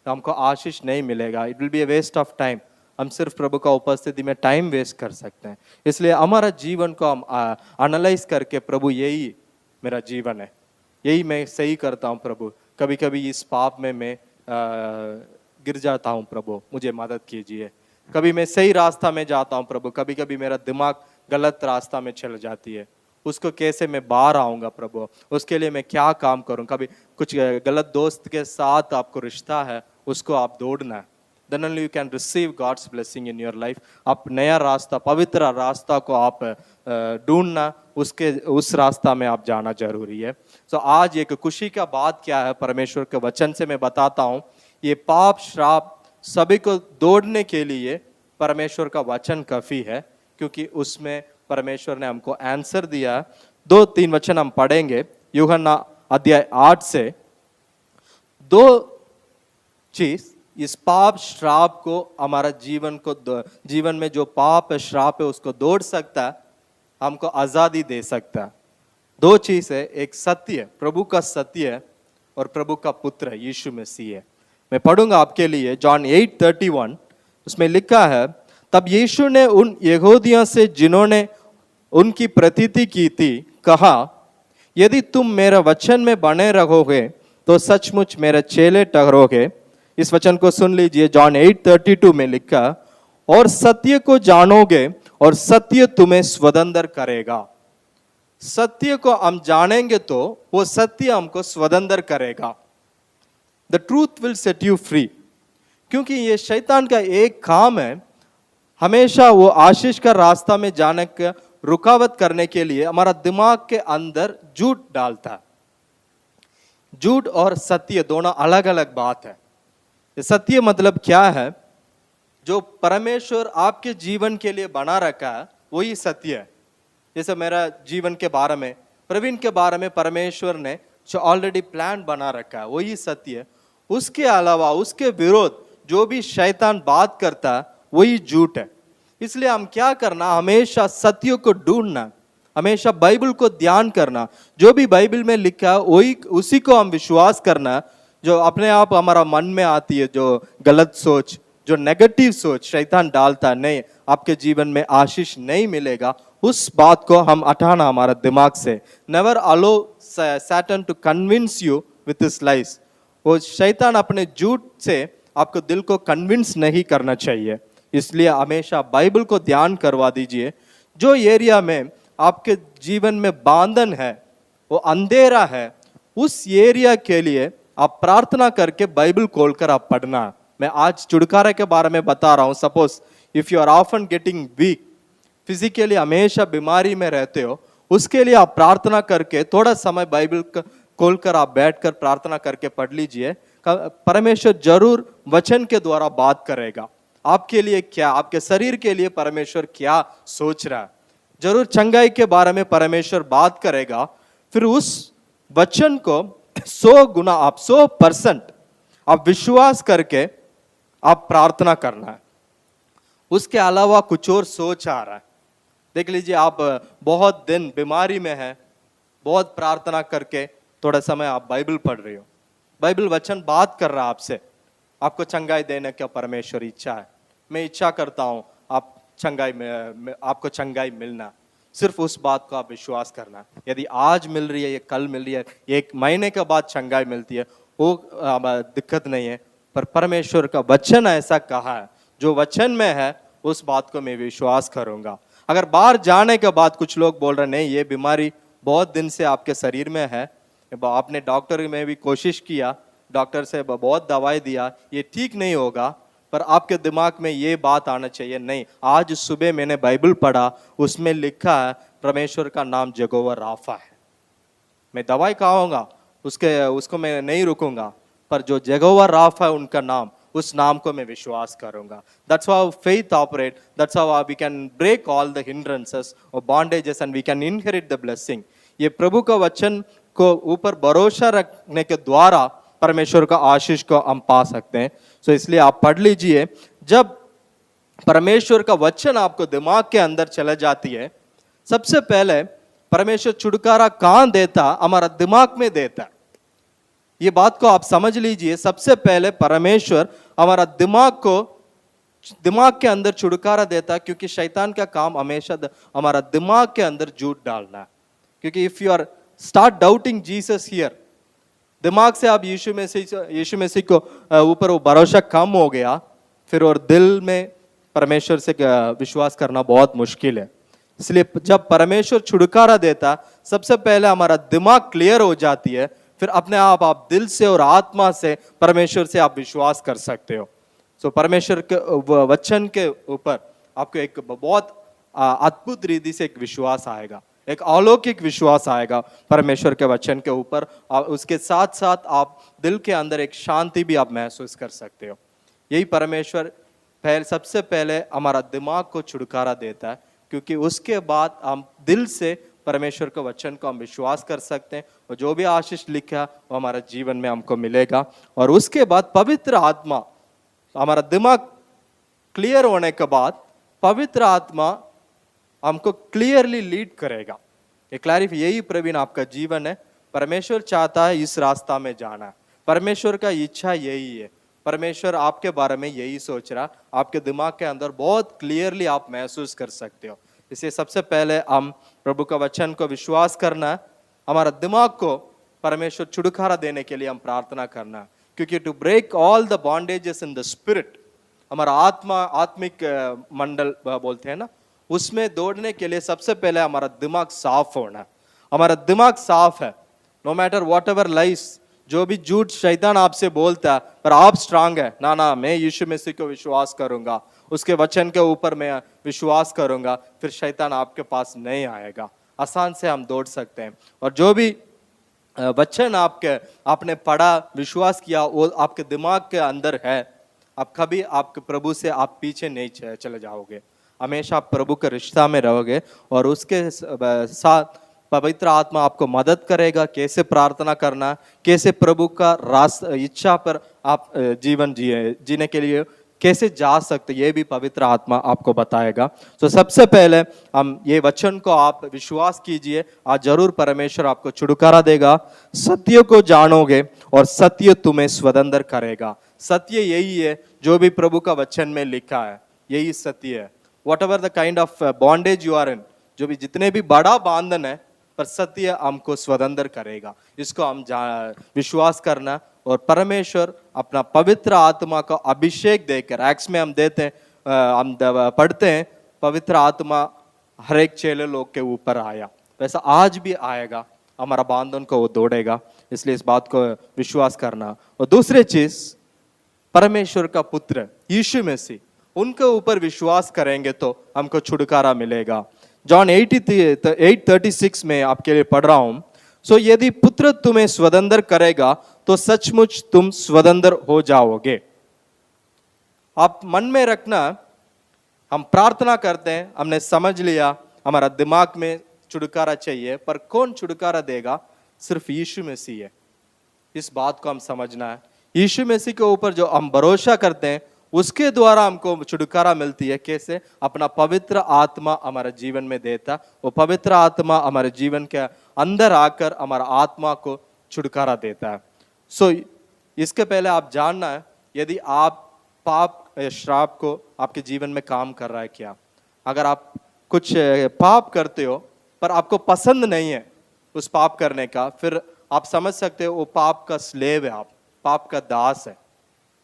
तो हमको आशीष नहीं मिलेगा। It will be a waste of time. हम सिर्फ प्रभु का उपस्थिति में टाइम वेस्ट कर सकते हैं। इसलिए हमारा जीवन को हम एनालाइज करके, प्रभु यही मेरा जीवन है, यही मैं सही करता हूँ प्रभु, कभी कभी इस पाप में मैं गिर जाता हूँ प्रभु, मुझे मदद कीजिए। कभी मैं सही रास्ता में जाता हूँ प्रभु, कभी कभी मेरा दिमाग गलत रास्ता में चल जाती है, उसको कैसे मैं बाहर आऊँगा प्रभु, उसके लिए मैं क्या काम करूँ। कभी कुछ गलत दोस्त के साथ आपको रिश्ता है, उसको आप तोड़ना है, then only you can receive God's blessing in your life। आप नया रास्ता, पवित्र रास्ता को आप ढूंढना, उसके उस रास्ता में आप जाना जरूरी है। तो आज एक खुशी का बात क्या है, परमेश्वर के वचन से मैं बताता हूँ, ये पाप श्राप सभी को तोड़ने के लिए परमेश्वर का वचन काफी है, क्योंकि उसमें परमेश्वर ने हमको आंसर दिया। 2-3 वचन हम पढ़ेंगे यूहन्ना अध्याय 8 से। 2 चीज इस पाप श्राप को, हमारा जीवन में जो पाप श्राप है उसको तोड़ सकता है, हमको आजादी दे सकता है। 2 चीज है, एक सत्य, प्रभु का सत्य है, और प्रभु का पुत्र यीशु मसीह है। मैं पढ़ूंगा आपके लिए जॉन 8:31, उसमें लिखा है, तब यीशु ने उन यहूदियों से जिन्होंने उनकी प्रतीति की थी कहा, यदि तुम मेरे वचन में बने रहोगे तो सचमुच मेरे चेले ठहरोगे। इस वचन को सुन लीजिए, जॉन 8:32 में लिखा, और सत्य को जानोगे और सत्य तुम्हें स्वतंत्र करेगा। सत्य को हम जानेंगे तो वो सत्य हमको स्वतंत्र करेगा। The truth will set you free. क्योंकि ये शैतान का एक काम है, हमेशा वो आशीष का रास्ता में जाने का रुकावट करने के लिए हमारा दिमाग के अंदर झूठ डालता है। झूठ और सत्य दोनों अलग अलग बात है। सत्य मतलब क्या है, जो परमेश्वर आपके जीवन के लिए बना रखा है वही सत्य है। जैसे मेरा जीवन के बारे में, प्रवीण के बारे में परमेश्वर ने जो ऑलरेडी प्लान बना रखा है वही सत्य है। उसके अलावा उसके विरोध जो भी शैतान बात करता है वही झूठ है। इसलिए हम क्या करना, हमेशा सत्य को ढूंढना, हमेशा बाइबल को ध्यान करना, जो भी बाइबल में लिखा है वही उसी को हम विश्वास करना। जो अपने आप हमारा मन में आती है जो गलत सोच, जो नेगेटिव सोच शैतान डालता, नहीं आपके जीवन में आशीष नहीं मिलेगा, उस बात को हम हटाना हमारा दिमाग से। Never allow Satan to convince you with his lies. वो शैतान अपने झूठ से आपको दिल को कन्विंस नहीं करना चाहिए। इसलिए हमेशा बाइबल को ध्यान करवा दीजिए। जो एरिया में आपके जीवन में बांधन है, वो अंधेरा है, उस एरिया के लिए आप प्रार्थना करके बाइबल खोलकर आप पढ़ना। मैं आज छुटकारे के बारे में बता रहा हूँ। Suppose if you are often getting weak, physically हमेशा बीमारी में रहते हो, उसके लिए आप प्रार्थना करके थोड़ा समय बाइबल खोलकर आप बैठकर प्रार्थना करके पढ़ लीजिए। परमेश्वर जरूर वचन के द्वारा बात करेगा। आपके लिए क्या, आपके शरीर के लिए परमेश्वर क्या सोच रहा है, जरूर चंगाई के बारे में परमेश्वर बात करेगा। फिर उस वचन को 100 गुना आप 100% आप विश्वास करके आप प्रार्थना करना है। उसके अलावा कुछ और सोच आ रहा है, देख लीजिए आप बहुत दिन बीमारी में है, बहुत प्रार्थना करके थोड़ा समय आप बाइबल पढ़ रहे हो, बाइबल वचन बात कर रहा है आपसे, आपको चंगाई देने का परमेश्वर इच्छा है। मैं इच्छा करता हूं आप चंगाई में आपको चंगाई मिलना। सिर्फ उस बात को आप विश्वास करना। यदि आज मिल रही है, ये कल मिल रही है, 1 महीने के बाद चंगाई मिलती है, वो दिक्कत नहीं है। पर परमेश्वर का वचन ऐसा कहा है, जो वचन में है उस बात को मैं विश्वास करूंगा। अगर बाहर जाने के बाद कुछ लोग बोल रहे नहीं ये बीमारी बहुत दिन से आपके शरीर में है, आपने डॉक्टर में भी कोशिश किया, डॉक्टर से बहुत दवाई दिया, ये ठीक नहीं होगा, पर आपके दिमाग में ये बात आना चाहिए, नहीं आज सुबह मैंने बाइबल पढ़ा, उसमें लिखा है परमेश्वर का नाम यहोवा राफा है, मैं दवाई खाऊंगा उसको मैं नहीं रुकूंगा, पर जो यहोवा राफा है उनका नाम, उस नाम को मैं विश्वास करूंगा। That's how faith operate. That's how we can break all the hindrances or bondages and we can inherit the blessing. ये प्रभु का वचन को ऊपर भरोसा रखने के द्वारा परमेश्वर का आशीष को हम पा सकते हैं। सो इसलिए आप पढ़ लीजिए, जब परमेश्वर का वचन आपको दिमाग के अंदर चला जाती है, सबसे पहले परमेश्वर छुटकारा कहां देता, हमारा दिमाग में देता है। ये बात को आप समझ लीजिए, सबसे पहले परमेश्वर हमारा दिमाग के अंदर छुटकारा देता, क्योंकि शैतान का काम हमेशा हमारा दिमाग के अंदर झूठ डालना है। क्योंकि if you are start doubting Jesus here, दिमाग से आप यीशु मसीह को ऊपर वो भरोसा कम हो गया, फिर और दिल में परमेश्वर से विश्वास करना बहुत मुश्किल है। इसलिए जब परमेश्वर छुटकारा देता, सबसे पहले हमारा दिमाग क्लियर हो जाती है, फिर अपने आप दिल से और आत्मा से परमेश्वर से आप विश्वास कर सकते हो। सो परमेश्वर के वचन के ऊपर आपको एक बहुत अद्भुत रीति से एक विश्वास आएगा, एक अलौकिक विश्वास आएगा परमेश्वर के वचन के ऊपर। उसके साथ साथ आप दिल के अंदर एक शांति भी आप महसूस कर सकते हो। यही परमेश्वर सबसे पहले हमारा दिमाग को छुटकारा देता है, क्योंकि उसके बाद हम दिल से परमेश्वर के वचन को हम विश्वास कर सकते हैं, और जो भी आशीष लिखा वो हमारे जीवन में हमको मिलेगा। और उसके बाद पवित्र आत्मा, हमारा दिमाग क्लियर होने के बाद पवित्र आत्मा हमको क्लियरली लीड करेगा। यही प्रवीण आपका जीवन है। परमेश्वर चाहता है इस रास्ता में जाना, परमेश्वर का इच्छा यही है, परमेश्वर आपके बारे में यही सोच रहा, आपके दिमाग के अंदर बहुत क्लियरली आप महसूस कर सकते हो। इसलिए सबसे पहले हम प्रभु का वचन को विश्वास करना है, हमारा दिमाग को परमेश्वर छुटकारा देने के लिए हम प्रार्थना करना है, क्योंकि to break all the bondages in the spirit, हमारा आत्मिक मंडल बोलते हैं ना, उसमें दौड़ने के लिए सबसे पहले हमारा दिमाग साफ होना है। हमारा दिमाग साफ है, नो मैटर वॉट एवर लाइस, जो भी झूठ शैतान आपसे बोलता है, पर आप स्ट्रांग है ना, मैं यीशु मसीह को विश्वास करूंगा, उसके वचन के ऊपर मैं विश्वास करूंगा, फिर शैतान आपके पास नहीं आएगा। आसान से हम दौड़ सकते हैं। और जो भी वचन आपने पढ़ा, विश्वास किया, वो आपके दिमाग के अंदर है, आप कभी आपके प्रभु से आप पीछे नहीं चले जाओगे, हमेशा आप प्रभु के रिश्ता में रहोगे। और उसके साथ पवित्र आत्मा आपको मदद करेगा कैसे प्रार्थना करना, कैसे प्रभु का रास्ता इच्छा पर आप जीवन जीने के लिए कैसे जा सकते, ये भी पवित्र आत्मा आपको बताएगा। तो सबसे पहले हम ये वचन को आप विश्वास कीजिए, आज जरूर परमेश्वर आपको छुटकारा देगा। सत्य को जानोगे और सत्य तुम्हें स्वतंत्र करेगा। सत्य यही है जो भी प्रभु का वचन में लिखा है, यही सत्य है। Whatever the kind of bondage you are in, जो भी जितने भी बड़ा बंधन है, पर सत्य हमको स्वतंत्र करेगा। इसको हम विश्वास करना, और परमेश्वर अपना पवित्र आत्मा का अभिषेक देकर, एक्स में हम देते हैं, हम पढ़ते हैं, पवित्र आत्मा हर एक चेले लोग के ऊपर आया, वैसा आज भी आएगा, हमारा बंधन को वो तोड़ेगा। इसलिए इस बात को विश्वास करना। और दूसरी चीज, परमेश्वर का पुत्र यीशु मसीह, उनके ऊपर विश्वास करेंगे तो हमको छुटकारा मिलेगा। जॉन 8:36 में आपके लिए पढ़ रहा हूं। सो यदि पुत्र तुम्हें स्वतंत्र करेगा तो सचमुच तुम स्वतंत्र हो जाओगे। आप मन में रखना, हम प्रार्थना करते हैं, हमने समझ लिया हमारा दिमाग में छुटकारा चाहिए, पर कौन छुटकारा देगा? सिर्फ यीशु मसीह है। इस बात को हम समझना है। यीशु मसीह के ऊपर जो हम भरोसा करते हैं, उसके द्वारा हमको छुटकारा मिलती है। कैसे? अपना पवित्र आत्मा हमारे जीवन में देता, वो पवित्र आत्मा हमारे जीवन के अंदर आकर हमारा आत्मा को छुटकारा देता है। सो इसके पहले आप जानना है, यदि आप पाप या श्राप को आपके जीवन में काम कर रहा है क्या? अगर आप कुछ पाप करते हो पर आपको पसंद नहीं है उस पाप करने का, फिर आप समझ सकते हो वो पाप का स्लेव है, आप पाप का दास है।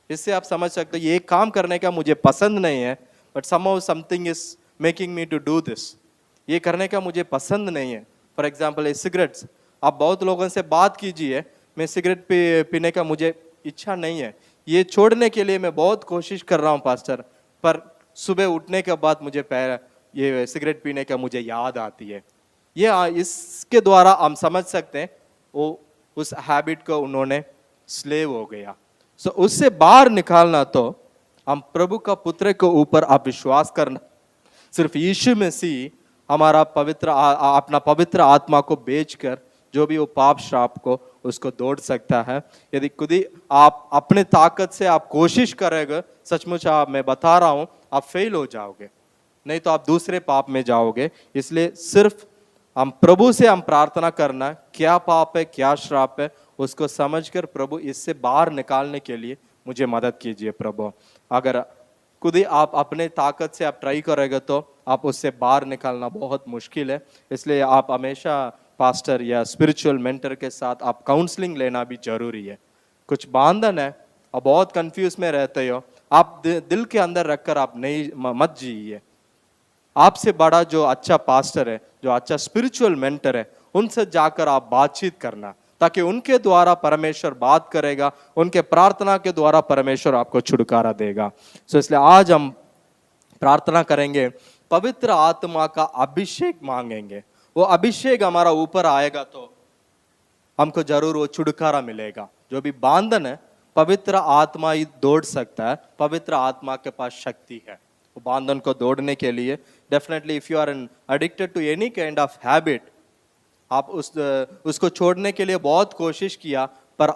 इससे आप समझ सकते हो ये काम करने का मुझे पसंद नहीं है, but somehow something is making me to do this, ये करने का मुझे पसंद नहीं है। फॉर एग्जाम्पल सिगरेट्स, आप बहुत लोगों से बात कीजिए, मैं सिगरेट पीने का मुझे इच्छा नहीं है, ये छोड़ने के लिए मैं बहुत कोशिश कर रहा हूँ पास्टर, पर सुबह उठने के बाद मुझे ये सिगरेट पीने का मुझे याद आती है। ये इसके द्वारा हम समझ सकते हैं वो उस हैबिट को उन्होंने स्लेव हो गया। सो उससे बाहर निकालना तो हम प्रभु का पुत्र के ऊपर आप विश्वास करना, सिर्फ यीशु मसीह हमारा अपना पवित्र आत्मा को बेचकर जो भी वो पाप श्राप को उसको तोड़ सकता है। यदि खुद ही आप अपने ताकत से आप कोशिश करेंगे, सचमुच मैं बता रहा हूँ आप फेल हो जाओगे, नहीं तो आप दूसरे पाप में जाओगे। इसलिए सिर्फ हम प्रभु से हम प्रार्थना करना, क्या पाप है क्या श्राप है उसको समझकर, प्रभु इससे बाहर निकालने के लिए मुझे मदद कीजिए प्रभु। अगर खुद ही आप अपने ताकत से आप ट्राई करेंगे तो आप उससे बाहर निकालना बहुत मुश्किल है। इसलिए आप हमेशा पास्टर या स्पिरिचुअल मेंटर के साथ आप काउंसलिंग लेना भी जरूरी है। कुछ बांधन है और बहुत कंफ्यूज में रहते हो, आप दिल के अंदर रखकर आप नहीं मत जिए। आपसे बड़ा जो अच्छा पास्टर है, जो अच्छा स्पिरिचुअल मेंटर है, उनसे जाकर आप बातचीत करना, ताकि उनके द्वारा परमेश्वर बात करेगा, उनके प्रार्थना के द्वारा परमेश्वर आपको छुटकारा देगा। सो इसलिए आज हम प्रार्थना करेंगे, पवित्र आत्मा का अभिषेक मांगेंगे। वो अभिषेक हमारा ऊपर आएगा तो हमको जरूर वो छुटकारा मिलेगा। जो भी बांधन है पवित्र आत्मा ही तोड़ सकता है, पवित्र आत्मा के पास शक्ति है वो बांधन को तोड़ने के लिए। Definitely if you are addicted to any kind of habit, आप उसको छोड़ने के लिए बहुत कोशिश किया, पर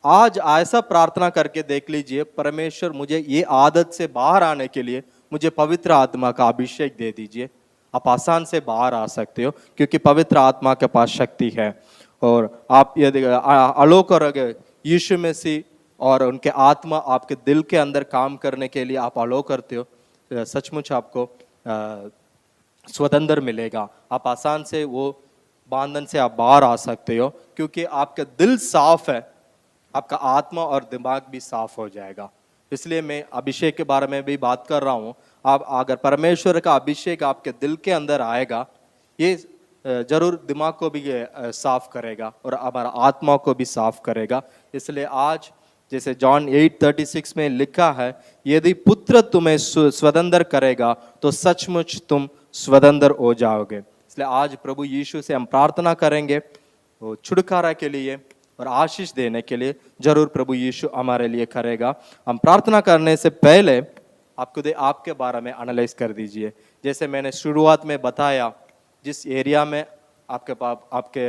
आज ऐसा प्रार्थना करके देख लीजिए, परमेश्वर मुझे ये आदत से बाहर आने के लिए मुझे पवित्र आत्मा का अभिषेक दे दीजिए। आप आसान से बाहर आ सकते हो, क्योंकि पवित्र आत्मा के पास शक्ति है। और आप यदि अलो करोगे यीशु मसीह और उनके आत्मा आपके दिल के अंदर काम करने के लिए आप अलो करते हो, सचमुच आपको स्वतंत्र मिलेगा। आप आसान से वो बांधन से आप बाहर आ सकते हो, क्योंकि आपका दिल साफ है, आपका आत्मा और दिमाग भी साफ हो जाएगा। इसलिए मैं अभिषेक के बारे में भी बात कर रहा हूँ। आप अगर परमेश्वर का अभिषेक आपके दिल के अंदर आएगा, ये जरूर दिमाग को भी साफ करेगा और हमारा आत्मा को भी साफ करेगा। इसलिए आज जैसे जॉन 8:36 में लिखा है, यदि पुत्र तुम्हें स्वतंत्र करेगा तो सचमुच तुम स्वतंत्र हो जाओगे। इसलिए आज प्रभु यीशु से हम प्रार्थना करेंगे वो छुटकारा के लिए और आशीष देने के लिए। जरूर प्रभु यीशु हमारे लिए करेगा। हम प्रार्थना करने से पहले आपको आपके बारे में एनालाइज कर दीजिए। जैसे मैंने शुरुआत में बताया, जिस एरिया में आपके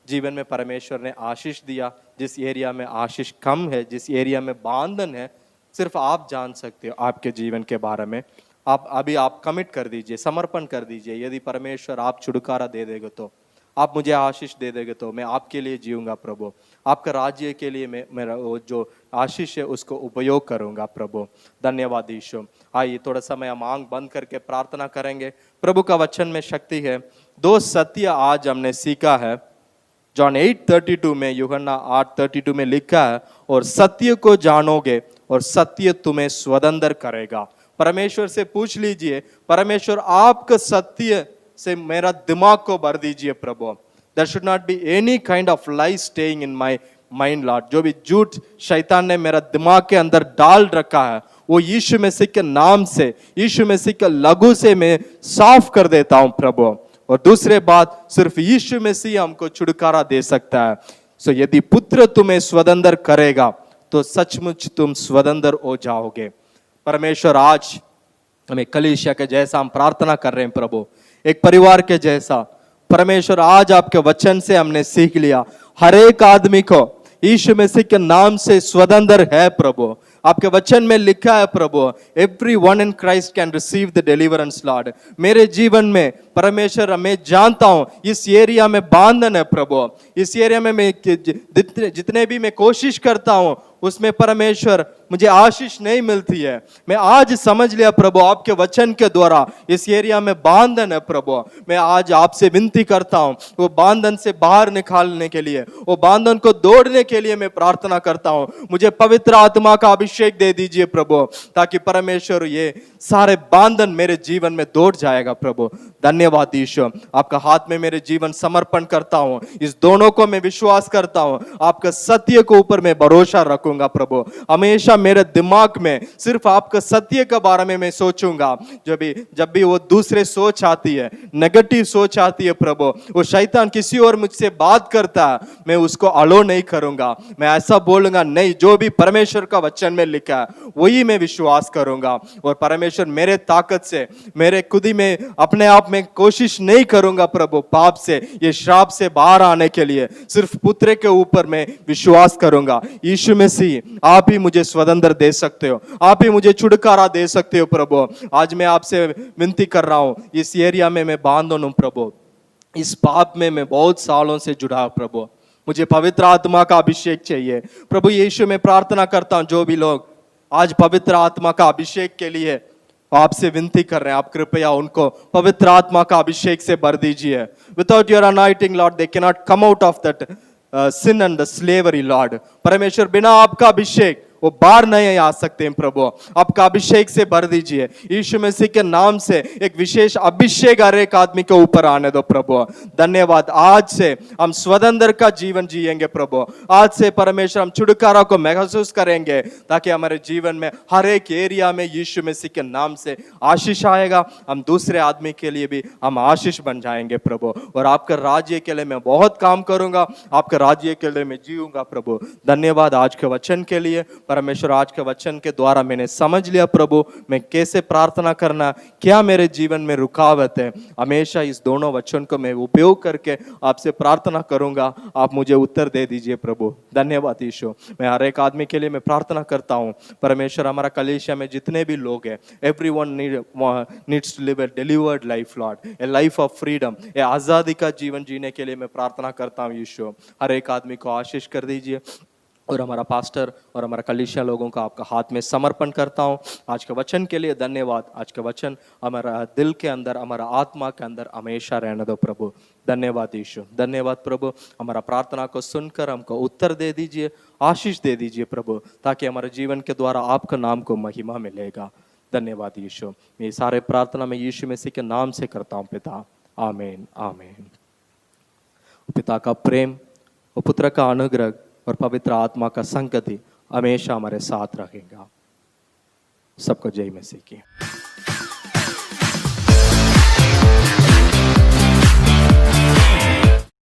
जीवन में परमेश्वर ने आशीष दिया, जिस एरिया में आशीष कम है, जिस एरिया में बांधन है, सिर्फ आप जान सकते हो आपके जीवन के बारे में। आप कमिट कर दीजिए, समर्पण कर दीजिए। यदि परमेश्वर आप छुटकारा दे देगा तो, आप मुझे आशीष दे देंगे तो मैं आपके लिए जीऊंगा प्रभु, आपका राज्य के लिए मैं मेरा वो जो आशीष है उसको उपयोग करूंगा प्रभु। धन्यवाद यीशु। आइए थोड़ा समय हम आंख बंद करके प्रार्थना करेंगे। प्रभु का वचन में शक्ति है। 2 सत्य आज हमने सीखा है। जॉन 8:32 में, यूहन्ना 8:32 में लिखा है, और सत्य को जानोगे और सत्य तुम्हें स्वतंत्र करेगा। परमेश्वर से पूछ लीजिए, परमेश्वर आपका सत्य से मेरा दिमाग को भर दीजिए प्रभु। There should not be any kind of lie staying in my mind, Lord. जो भी झूठ शैतान ने मेरा दिमाग के अंदर डाल रखा है, वो यीशु मसीह के नाम से, यीशु मसीह के लहू से मैं साफ कर देता हूं प्रभु। और दूसरे बात, सिर्फ यीशु मसीह हमको छुटकारा दे सकता है। सो यदि पुत्र तुम्हें स्वतंत्र करेगा तो सचमुच तुम स्वतंत्र हो जाओगे। परमेश्वर आज हमें कलीसिया के जैसा हम प्रार्थना कर रहे हैं प्रभु, एक परिवार के जैसा। परमेश्वर आज आपके वचन से हमने सीख लिया, हर एक आदमी को यीशु मसीह के नाम से स्वतंत्र है प्रभु। आपके वचन में लिखा है प्रभु, everyone in Christ can receive the deliverance Lord. मेरे जीवन में परमेश्वर, मैं जानता हूं इस एरिया में बांधन है प्रभु, इस एरिया में मैं जितने भी मैं कोशिश करता हूं उसमें परमेश्वर मुझे आशीष नहीं मिलती है। मैं आज समझ लिया प्रभु, आपके वचन के द्वारा इस एरिया में बांधन है प्रभु। मैं आज आपसे विनती करता हूं, वो बांधन से बाहर निकालने के लिए, वो बांधन को तोड़ने के लिए मैं प्रार्थना करता हूं। मुझे पवित्र आत्मा का अभिषेक दे दीजिए प्रभु, ताकि परमेश्वर ये सारे बांधन मेरे जीवन में तोड़ जाएगा प्रभु। धन्यवाद यीशु। आपका हाथ में मेरे जीवन समर्पण करता हूं। इस दोनों को मैं विश्वास करता हूं, आपका सत्य के ऊपर मैं भरोसा रखूंगा प्रभु। हमेशा मेरे दिमाग में सिर्फ आपका सत्य के बारे में मैं सोचूंगा। जब भी वो दूसरे सोच आती है, नेगेटिव सोच आती है प्रभु, वो शैतान किसी और मुझसे बात करता है, मैं उसको अलो नहीं करूंगा। मैं ऐसा बोलूंगा, नहीं, जो भी परमेश्वर का वचन में लिखा है वही मैं विश्वास करूंगा। और परमेश्वर मेरे ताकत से, मेरे खुद ही में अपने आप में कोशिश नहीं करूंगा प्रभु, पाप से, ये श्राप से बाहर आने के लिए सिर्फ पुत्र के ऊपर मैं विश्वास करूंगा। यीशु मसीह, आप ही मुझे स्वतंत्र दे सकते हो, आप ही मुझे छुटकारा दे सकते हो प्रभु। आज मैं आपसे विनती कर रहा हूं, इस एरिया में मैं बांधन हूं प्रभु, इस पाप में मैं बहुत सालों से जुड़ा प्रभु, मुझे पवित्र आत्मा का अभिषेक चाहिए प्रभु। यीशु मैं प्रार्थना करता हूं, जो भी लोग आज पवित्र आत्मा का अभिषेक के लिए आपसे विनती कर रहे हैं, आप कृपया उनको पवित्र आत्मा का अभिषेक से भर दीजिए। Without your anointing Lord they can not come out of that sin and the slavery Lord. परमेश्वर बिना आपका अभिषेक वो बाहर नहीं आ सकते हैं प्रभु, आपका अभिषेक से भर दीजिए। यीशु मसीह के नाम से एक विशेष अभिषेक हर एक आदमी के ऊपर आने दो प्रभु। धन्यवाद, आज से हम स्वतंत्र का जीवन जिएंगे प्रभु। आज से परमेश्वर हम छुटकारा को महसूस करेंगे, ताकि हमारे जीवन में हर एक एरिया में यीशु मसीह के नाम से आशीष आएगा। हम दूसरे आदमी के लिए भी हम आशीष बन जाएंगे प्रभु, और आपका राज्य के लिए मैं बहुत काम करूंगा, आपके राज्य के लिए मैं जीऊंगा प्रभु। धन्यवाद आज के वचन के लिए परमेश्वर। आज के वचन के द्वारा मैंने समझ लिया प्रभु मैं कैसे प्रार्थना करना, क्या मेरे जीवन में रुकावट है। हमेशा इस दोनों वचन को मैं उपयोग करके आपसे प्रार्थना करूंगा, आप मुझे उत्तर दे दीजिए प्रभु। धन्यवाद यीशु। मैं हर एक आदमी के लिए मैं प्रार्थना करता हूँ परमेश्वर। हमारा कलीसिया में जितने भी लोग हैं, everyone needs to live a delivered life Lord, a life of freedom, a आज़ादी का जीवन जीने के लिए मैं प्रार्थना करता हूँ यीशु। हर एक आदमी को आशीष कर दीजिए, और हमारा पास्टर और हमारा कलीसिया लोगों का आपका हाथ में समर्पण करता हूँ। आज के वचन के लिए धन्यवाद। आज के वचन हमारा दिल के अंदर, हमारा आत्मा के अंदर हमेशा रहने दो प्रभु। धन्यवाद यीशु, धन्यवाद प्रभु। हमारा प्रार्थना को सुनकर हमको उत्तर दे दीजिए, आशीष दे दीजिए प्रभु, ताकि हमारे जीवन के द्वारा आपका नाम को महिमा मिलेगा। धन्यवाद यीशु। मैं सारे प्रार्थना में यीशु मसीह के नाम से करता हूँ पिता, आमीन आमीन। पिता का प्रेम और पुत्र का अनुग्रह और पवित्र आत्मा का संगति हमेशा हमारे साथ रहेगा। सबको जय मसीह की।